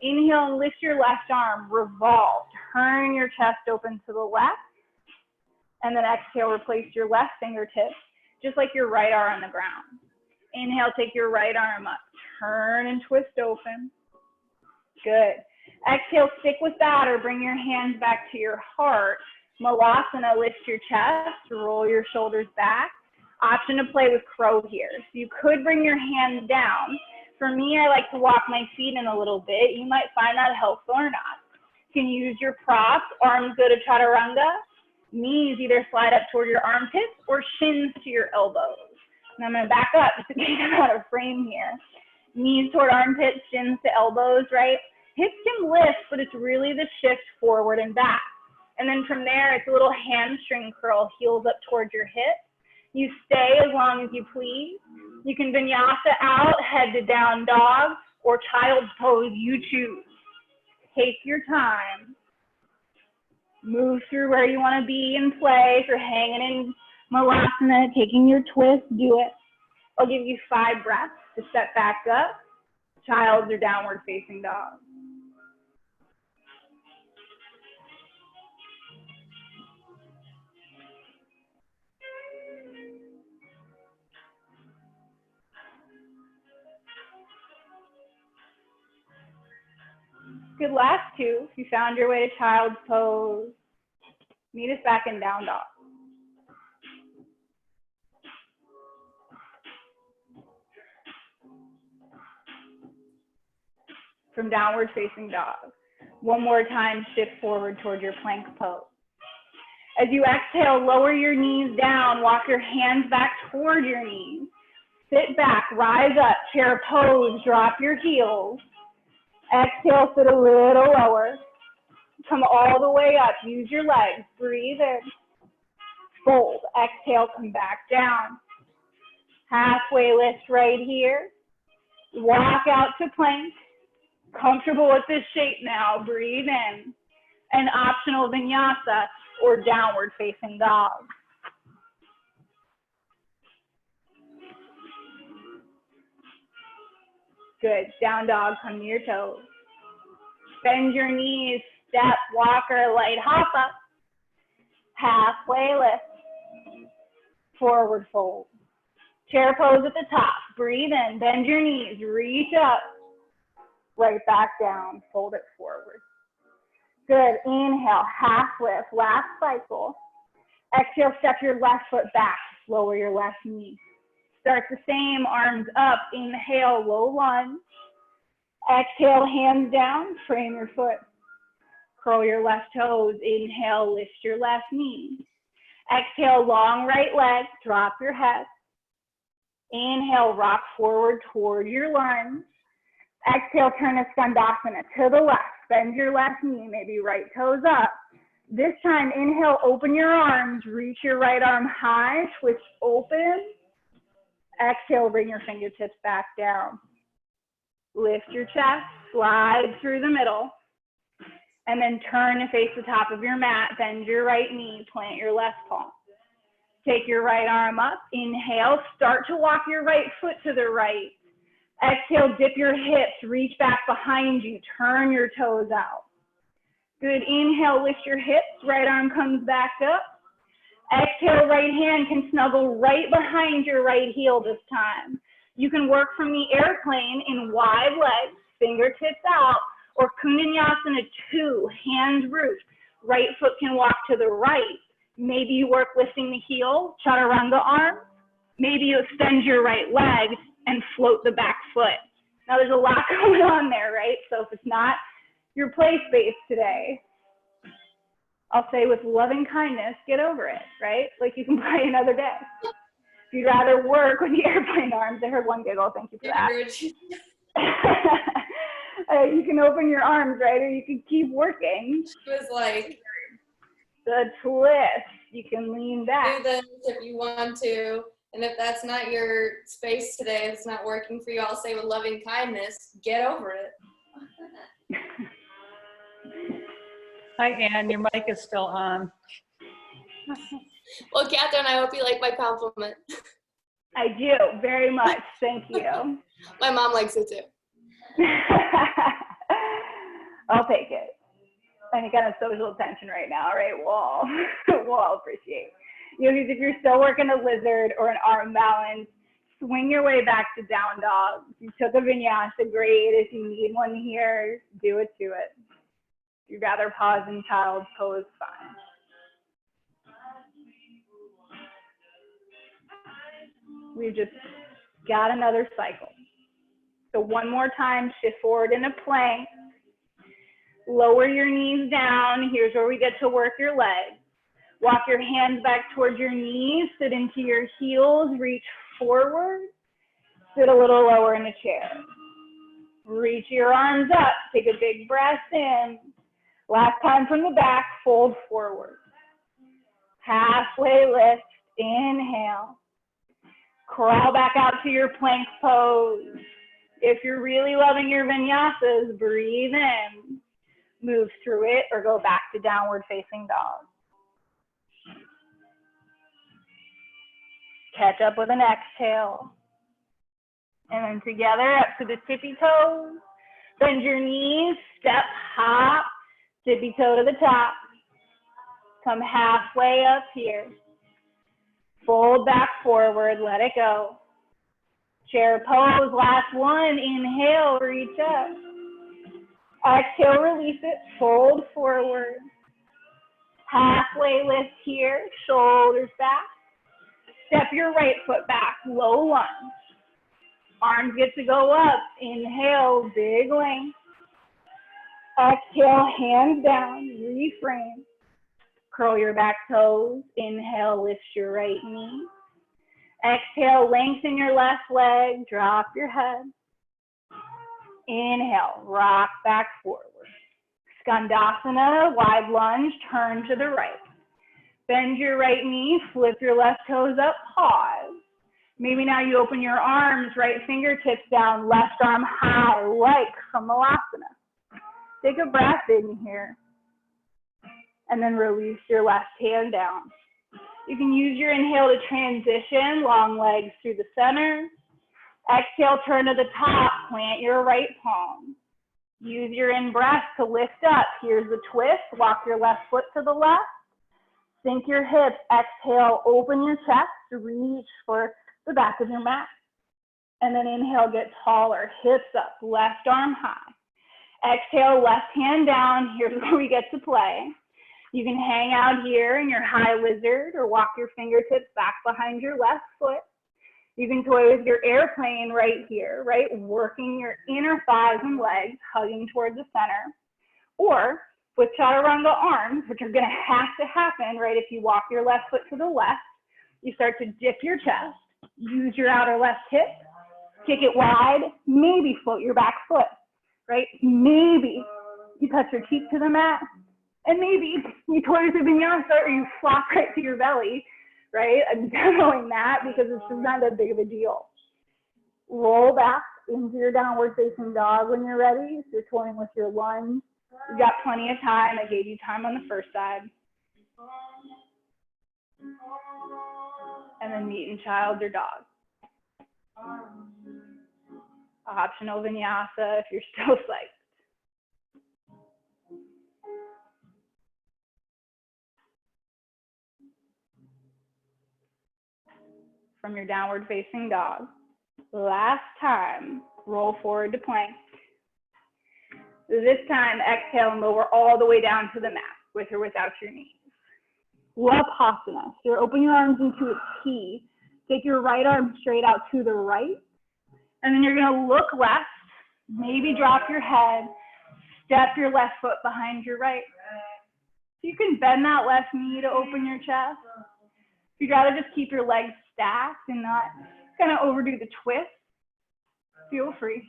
Inhale and lift your left arm. Revolve. Turn your chest open to the left. And then exhale, replace your left fingertips, just like your right arm on the ground. Inhale, take your right arm up. Turn and twist open. Good. Exhale, stick with that, or bring your hands back to your heart. Malasana, lift your chest. Roll your shoulders back. Option to play with crow here. So you could bring your hands down. For me, I like to walk my feet in a little bit. You might find that helpful or not. You can use your props. Arms go to chaturanga. Knees either slide up toward your armpits or shins to your elbows. And I'm going to back up just to get you out of frame here. Knees toward armpits, shins to elbows, right? Hips can lift, but it's really the shift forward and back. And then from there, it's a little hamstring curl, heels up towards your hips. You stay as long as you please. You can vinyasa out, head to down dog, or child's pose, you choose. Take your time. Move through where you want to be in play. If you're hanging in Malasana, taking your twist, do it. I'll give you 5 breaths to step back up. Child's or downward facing dog. Good, last 2. If you found your way to child's pose, meet us back in down dog. From downward facing dog. One more time, shift forward toward your plank pose. As you exhale, lower your knees down, walk your hands back toward your knees. Sit back, rise up, chair pose, drop your heels. Exhale, sit a little lower. Come all the way up, use your legs, breathe in. Fold, exhale, come back down. Halfway lift right here. Walk out to plank. Comfortable with this shape now, breathe in. An optional vinyasa or downward facing dog. Good, down dog, come to your toes. Bend your knees, step, walker, light hop up. Halfway lift. Forward fold. Chair pose at the top, breathe in, bend your knees, reach up. Right back down, fold it forward. Good. Inhale, half lift, last cycle. Exhale, step your left foot back, lower your left knee. Start the same, arms up. Inhale, low lunge. Exhale, hands down, frame your foot. Curl your left toes. Inhale, lift your left knee. Exhale, long right leg, drop your head. Inhale, rock forward toward your lunge. Exhale, turn a skandasana to the left. Bend your left knee, maybe right toes up. This time, inhale, open your arms, reach your right arm high, twist open. Exhale, bring your fingertips back down. Lift your chest, slide through the middle, and then turn to face the top of your mat. Bend your right knee, plant your left palm. Take your right arm up, inhale, start to walk your right foot to the right. Exhale, dip your hips, reach back behind you, turn your toes out. Good, inhale, lift your hips, right arm comes back up. Exhale, right hand can snuggle right behind your right heel this time. You can work from the airplane in wide legs, fingertips out, or koundinyasana 2, hands root. Right foot can walk to the right. Maybe you work lifting the heel, chaturanga arm. Maybe you extend your right leg and float the back foot. Now there's a lot going on there, right? So if it's not your play space today, I'll say with loving kindness, get over it, right? Like you can play another day. If you'd rather work with the airplane arms, I heard one giggle, thank you for that. You can open your arms, right? Or you can keep working. It was like the twist. You can lean back. Do this if you want to. And if that's not your space today, if it's not working for you, I'll say with loving kindness, get over it. Hi, Anne. Your mic is still on. Well, Catherine, I hope you like my compliment. I do, very much. Thank you. My mom likes it too. I'll take it. Any kind of social tension right now, right? We'll all appreciate. You know, if you're still working a lizard or an arm balance, swing your way back to down dog. If you took a vinyasa, great. If you need one here, do it to it. If you'd rather pause in child's pose, fine. We've just got another cycle. So one more time, shift forward in a plank. Lower your knees down. Here's where we get to work your legs. Walk your hands back towards your knees. Sit into your heels. Reach forward. Sit a little lower in a chair. Reach your arms up. Take a big breath in. Last time from the back, fold forward. Halfway lift. Inhale. Crawl back out to your plank pose. If you're really loving your vinyasas, breathe in. Move through it or go back to downward facing dog. Catch up with an exhale. And then together up to the tippy toes. Bend your knees, step, hop, tippy toe to the top. Come halfway up here. Fold back forward, let it go. Chair pose, last one. Inhale, reach up. Exhale, release it, fold forward. Halfway lift here, shoulders back. Step your right foot back, low lunge. Arms get to go up. Inhale, big length. Exhale, hands down, reframe. Curl your back toes. Inhale, lift your right knee. Exhale, lengthen your left leg, drop your head. Inhale, rock back forward. Skandasana, wide lunge, turn to the right. Bend your right knee, flip your left toes up, pause. Maybe now you open your arms, right fingertips down, left arm high, like from Malasana. Take a breath in here. And then release your left hand down. You can use your inhale to transition, long legs through the center. Exhale, turn to the top, plant your right palm. Use your in-breath to lift up. Here's the twist, walk your left foot to the left. Sink your hips, exhale, open your chest, reach for the back of your mat. And then inhale, get taller, hips up, left arm high. Exhale, left hand down. Here's where we get to play. You can hang out here in your high lizard or walk your fingertips back behind your left foot. You can toy with your airplane right here, right? Working your inner thighs and legs, hugging towards the center. Or with chaturanga arms, which are gonna have to happen, right? If you walk your left foot to the left, you start to dip your chest, use your outer left hip, kick it wide, maybe float your back foot, right? Maybe you touch your cheek to the mat, and maybe you toy with a vinyasa or you flop right to your belly, right? I'm demoing that because it's just not that big of a deal. Roll back into your downward facing dog when you're ready. So you're toying with your lunge. You've got plenty of time. I gave you time on the first side. And then meet in child or dog. Optional vinyasa if you're still psyched. From your downward facing dog. Last time, roll forward to plank. This time, exhale and lower all the way down to the mat, with or without your knees. Bakasana. So you're opening your arms into a T. Take your right arm straight out to the right. And then you're gonna look left, maybe drop your head, step your left foot behind your right. So you can bend that left knee to open your chest. If you'd rather just keep your legs stacked and not kind of overdo the twist, feel free.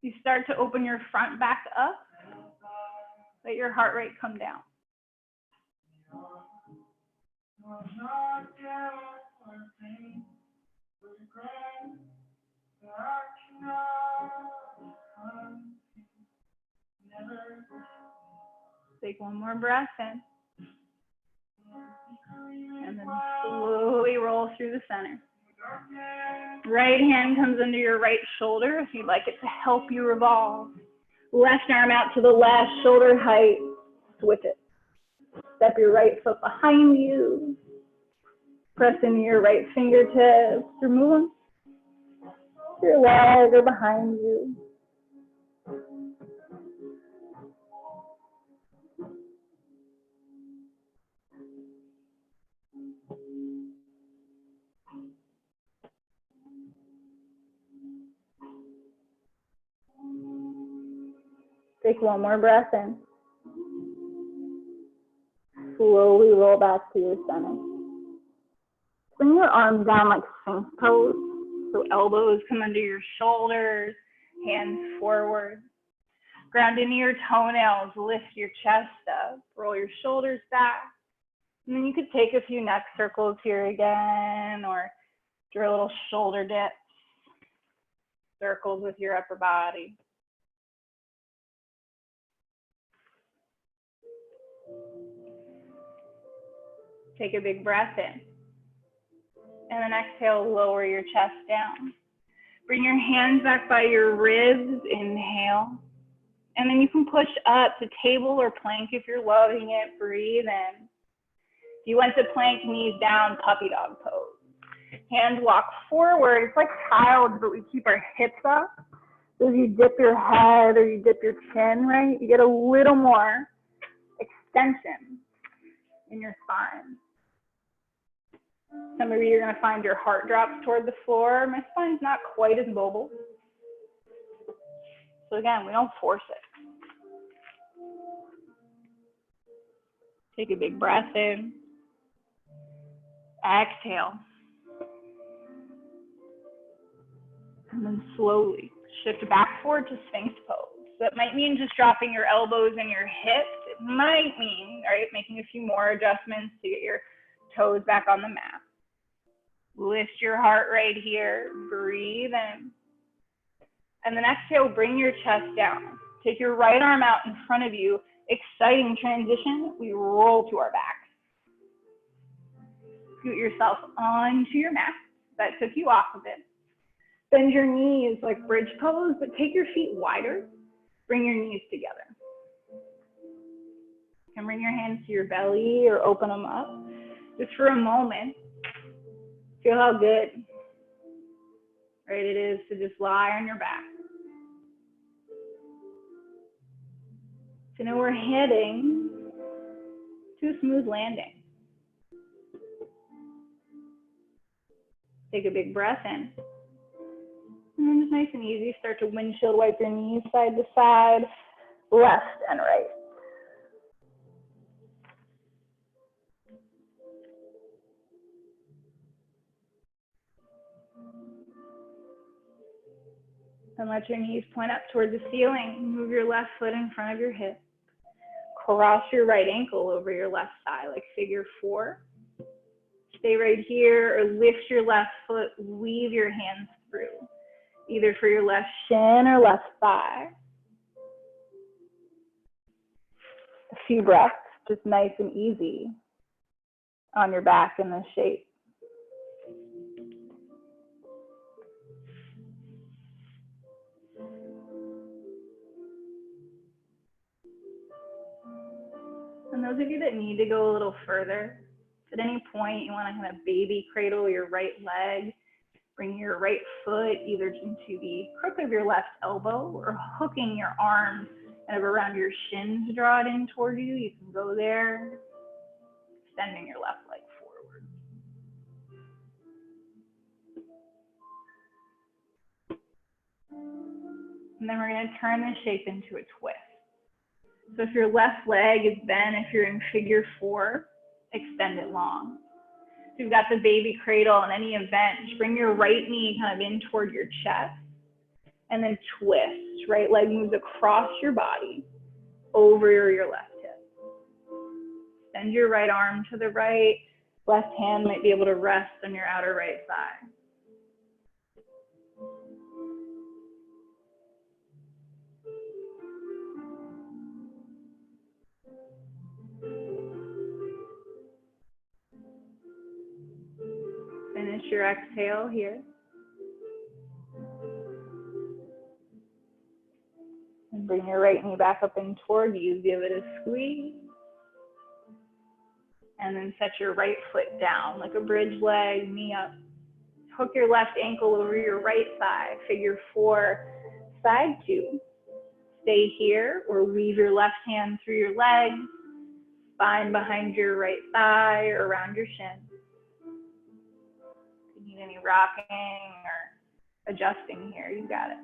You start to open your front back up, let your heart rate come down. Take one more breath in. And then slowly roll through the center. Right hand comes under your right shoulder if you'd like it to help you revolve. Left arm out to the left, shoulder height. Switch it. Step your right foot behind you. Press into your right fingertips. Remove them. Your leg or behind you. Take one more breath in. Slowly roll back to your center. Bring your arms down like Sphinx pose. So elbows come under your shoulders, hands forward. Ground into your toenails, lift your chest up, roll your shoulders back. And then you could take a few neck circles here again, or do a little shoulder dips, circles with your upper body. Take a big breath in. And then exhale, lower your chest down. Bring your hands back by your ribs, inhale. And then you can push up to table or plank if you're loving it, breathe in. If you went to plank, knees down, puppy dog pose. Hands walk forward, it's like child, but we keep our hips up. So as you dip your head or you dip your chin, right, you get a little more extension in your spine. Some of you are going to find your heart drops toward the floor. My spine's not quite as mobile. So again, we don't force it. Take a big breath in. Exhale. And then slowly shift back forward to Sphinx pose. That might mean just dropping your elbows and your hips. It might mean, right, making a few more adjustments to get your toes back on the mat. Lift your heart rate here. Breathe in. And then exhale, bring your chest down. Take your right arm out in front of you. Exciting transition. We roll to our back. Scoot yourself onto your mat. That took you off of it. Bend your knees like bridge pose, but take your feet wider. Bring your knees together. You can bring your hands to your belly or open them up. Just for a moment. Feel how good right it is to just lie on your back. So now we're heading to a smooth landing. Take a big breath in. And then just nice and easy, start to windshield wipe your knees side to side, left and right. And let your knees point up toward the ceiling. Move your left foot in front of your hip. Cross your right ankle over your left thigh, like figure 4. Stay right here, or lift your left foot, weave your hands through, either for your left shin or left thigh. A few breaths, just nice and easy on your back in this shape. And those of you that need to go a little further, if at any point you want to kind of baby cradle your right leg, bring your right foot either into the crook of your left elbow or hooking your arms kind of around your shin to draw it in toward you. You can go there, extending your left leg forward. And then we're going to turn this shape into a twist. So if your left leg is bent, if you're in figure 4, extend it long. So you've got the baby cradle. In any event, just bring your right knee kind of in toward your chest and then twist. Right leg moves across your body over your left hip. Extend your right arm to the right. Left hand might be able to rest on your outer right thigh. Finish your exhale here. And bring your right knee back up in toward you. Give it a squeeze. And then set your right foot down like a bridge leg, knee up. Hook your left ankle over your right thigh, figure 4, side 2. Stay here or weave your left hand through your legs, spine behind your right thigh or around your shin. If you need any rocking or adjusting here, you got it.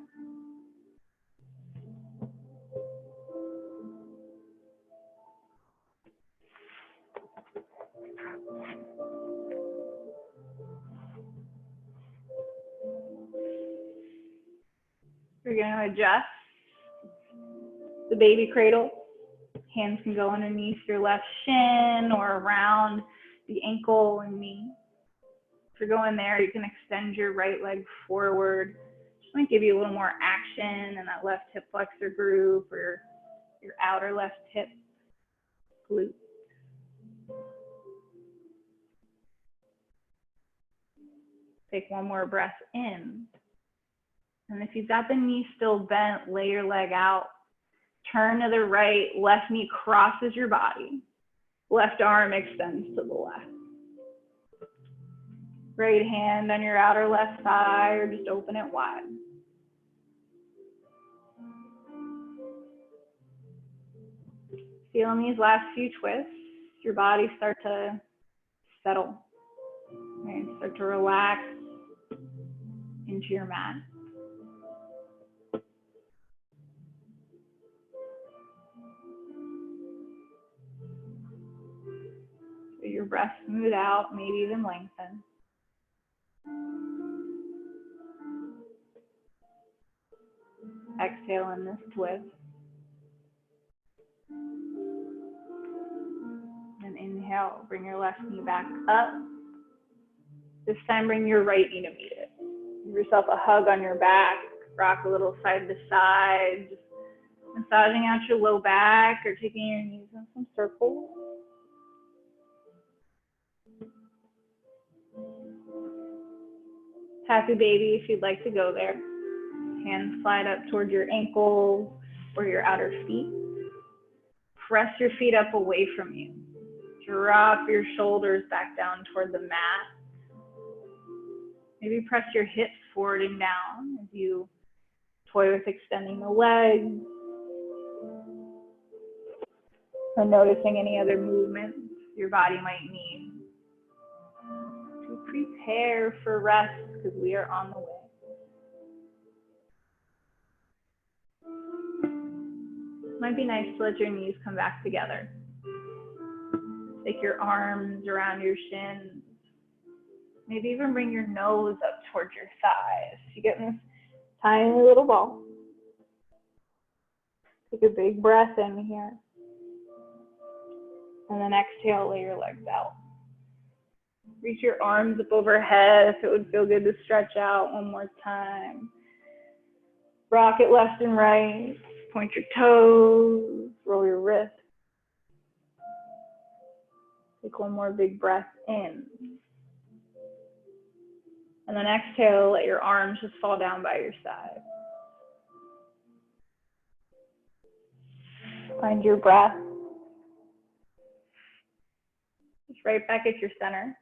We're going to adjust the baby cradle. Hands can go underneath your left shin or around the ankle and knee. If you're going there, you can extend your right leg forward. Just might give you a little more action in that left hip flexor group or your outer left hip glute. Take one more breath in. And if you've got the knee still bent, lay your leg out. Turn to the right, left knee crosses your body. Left arm extends to the left. Right hand on your outer left thigh or just open it wide. Feeling these last few twists, your body start to settle. Right? Start to relax into your mat. So your breath smooth out, maybe even lengthen. Exhale in this twist. And inhale, bring your left knee back up. This time bring your right knee to meet it. Give yourself a hug on your back, rock a little side to side, just massaging out your low back or taking your knees in some circles. Happy baby if you'd like to go there. Hands slide up toward your ankles or your outer feet. Press your feet up away from you. Drop your shoulders back down toward the mat. Maybe press your hips forward and down as you toy with extending the legs or noticing any other movements your body might need to prepare for rest because we are on the way. It might be nice to let your knees come back together. Take your arms around your shins. Maybe even bring your nose up towards your thighs. You get in this tiny little ball. Take a big breath in here. And then exhale, lay your legs out. Reach your arms up overhead if it would feel good to stretch out one more time. Rock it left and right. Point your toes, roll your wrists. Take one more big breath in. And then exhale, let your arms just fall down by your side. Find your breath. Just right back at your center.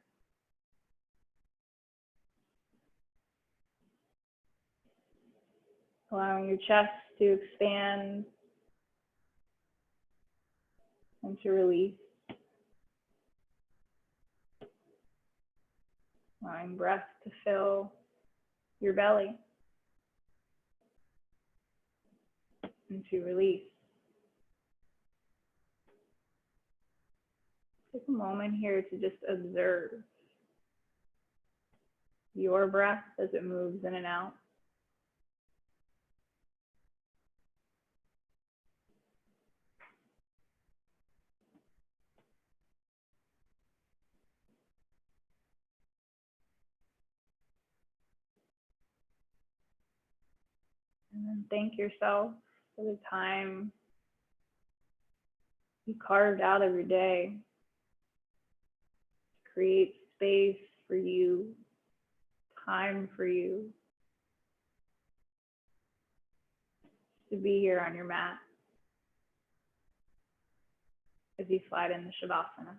Allowing your chest to expand and to release. Allowing breath to fill your belly and to release. Take a moment here to just observe your breath as it moves in and out. And then thank yourself for the time you carved out of your day to create space for you, time for you to be here on your mat as you slide into Shavasana.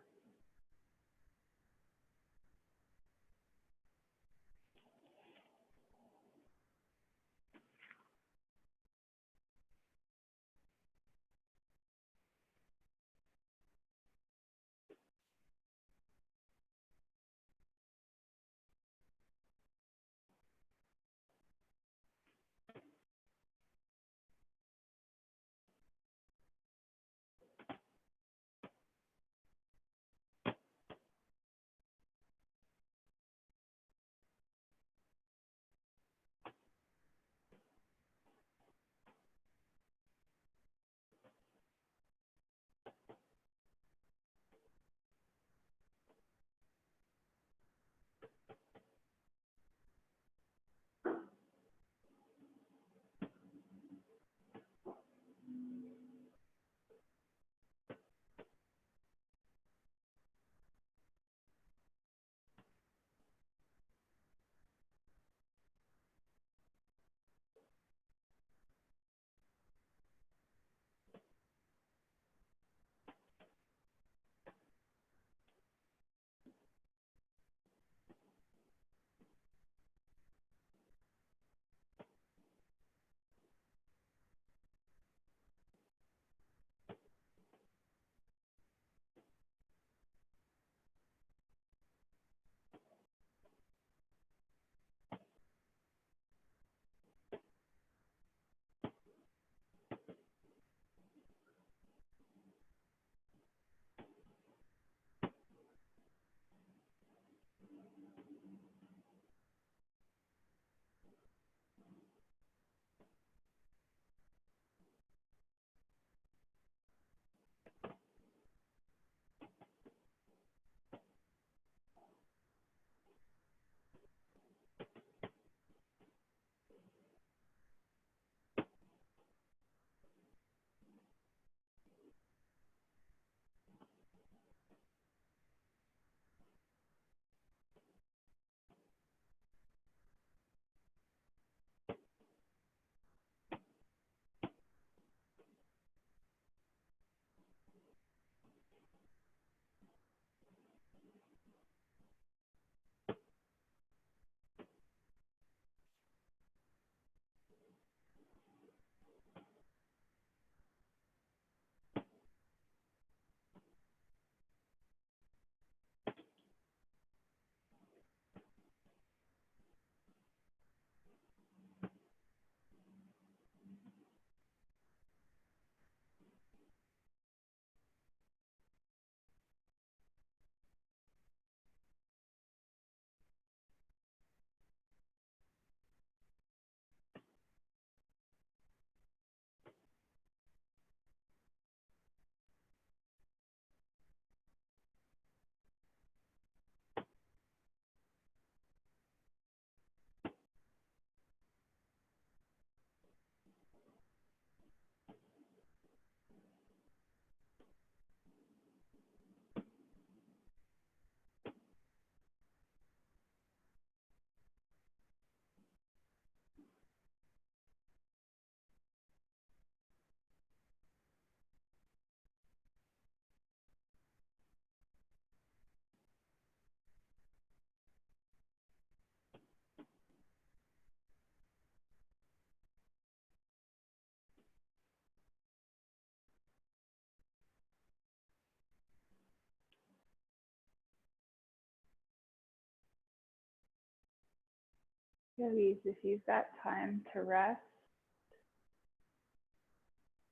Yogis, if you've got time to rest,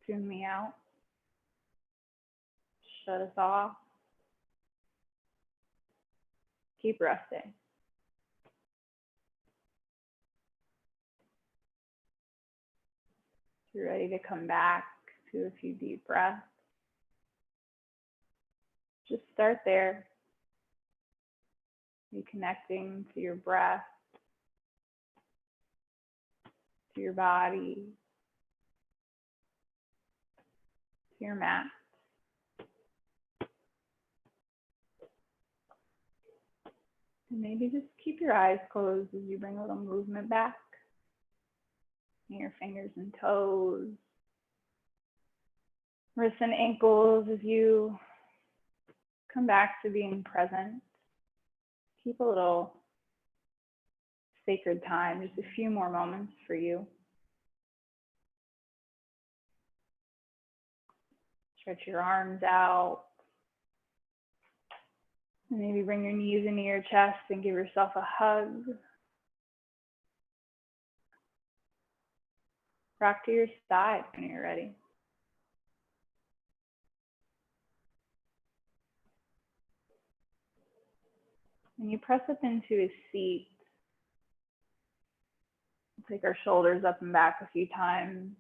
tune me out, shut us off, keep resting. If you're ready to come back to a few deep breaths, just start there, reconnecting to your breath, to your body, to your mat. And maybe just keep your eyes closed as you bring a little movement back in your fingers and toes, wrists and ankles as you come back to being present. Keep a little sacred time, just a few more moments for you. Stretch your arms out. And maybe bring your knees into your chest and give yourself a hug. Rock to your side when you're ready. And you press up into a seat. Take our shoulders up and back a few times,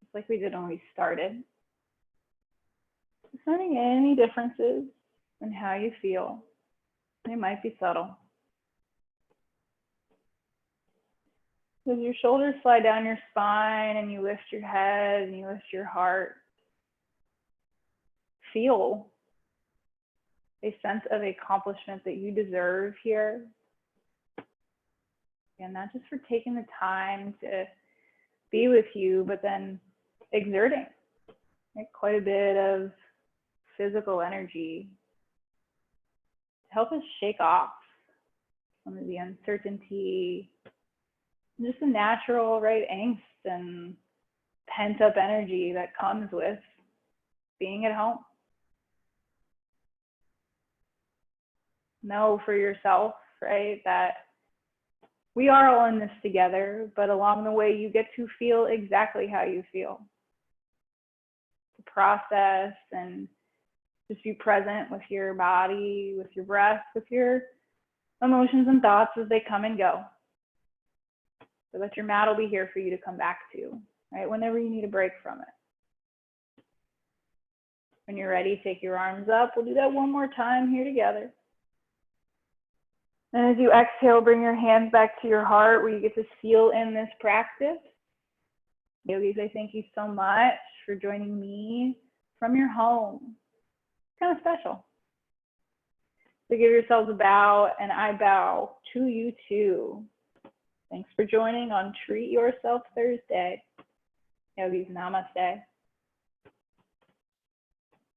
just like we did when we started. Just noting any differences in how you feel. They might be subtle. As your shoulders slide down your spine and you lift your head and you lift your heart, feel a sense of accomplishment that you deserve here. And not just for taking the time to be with you, but then exerting quite a bit of physical energy to help us shake off some of the uncertainty, just the natural, angst and pent up energy that comes with being at home. Know for yourself, that we are all in this together, but along the way, you get to feel exactly how you feel. To process and just be present with your body, with your breath, with your emotions and thoughts as they come and go. So that your mat will be here for you to come back to, whenever you need a break from it. When you're ready, take your arms up. We'll do that one more time here together. And as you exhale, bring your hands back to your heart where you get to feel in this practice. Yogis, I thank you so much for joining me from your home. It's kind of special. So give yourselves a bow, and I bow to you too. Thanks for joining on Treat Yourself Thursday. Yogis, namaste.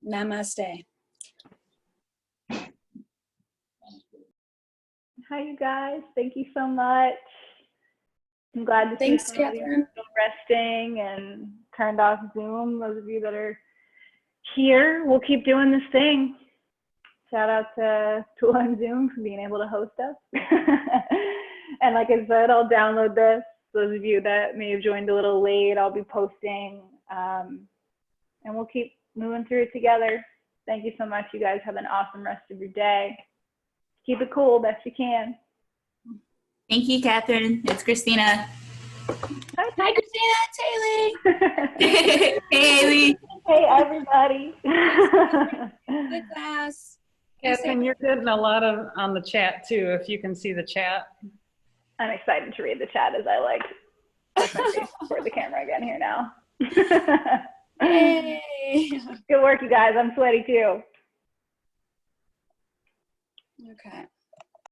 Namaste. Hi, you guys. Thank you so much. I'm glad to see some of you still resting and turned off Zoom. Those of you that are here, we'll keep doing this thing. Shout out to Tool on Zoom for being able to host us. And like I said, I'll download this. Those of you that may have joined a little late, I'll be posting. And we'll keep moving through it together. Thank you so much. You guys have an awesome rest of your day. Keep it cool best you can. Thank you, Catherine. It's Christina. Hi, Christina. It's Haley. Hey, Haley. Hey, everybody. Good class. Catherine, you're getting a lot on the chat too, if you can see the chat. I'm excited to read the chat as I push my face toward the camera again here now. Yay. Good work, you guys. I'm sweaty too. Okay.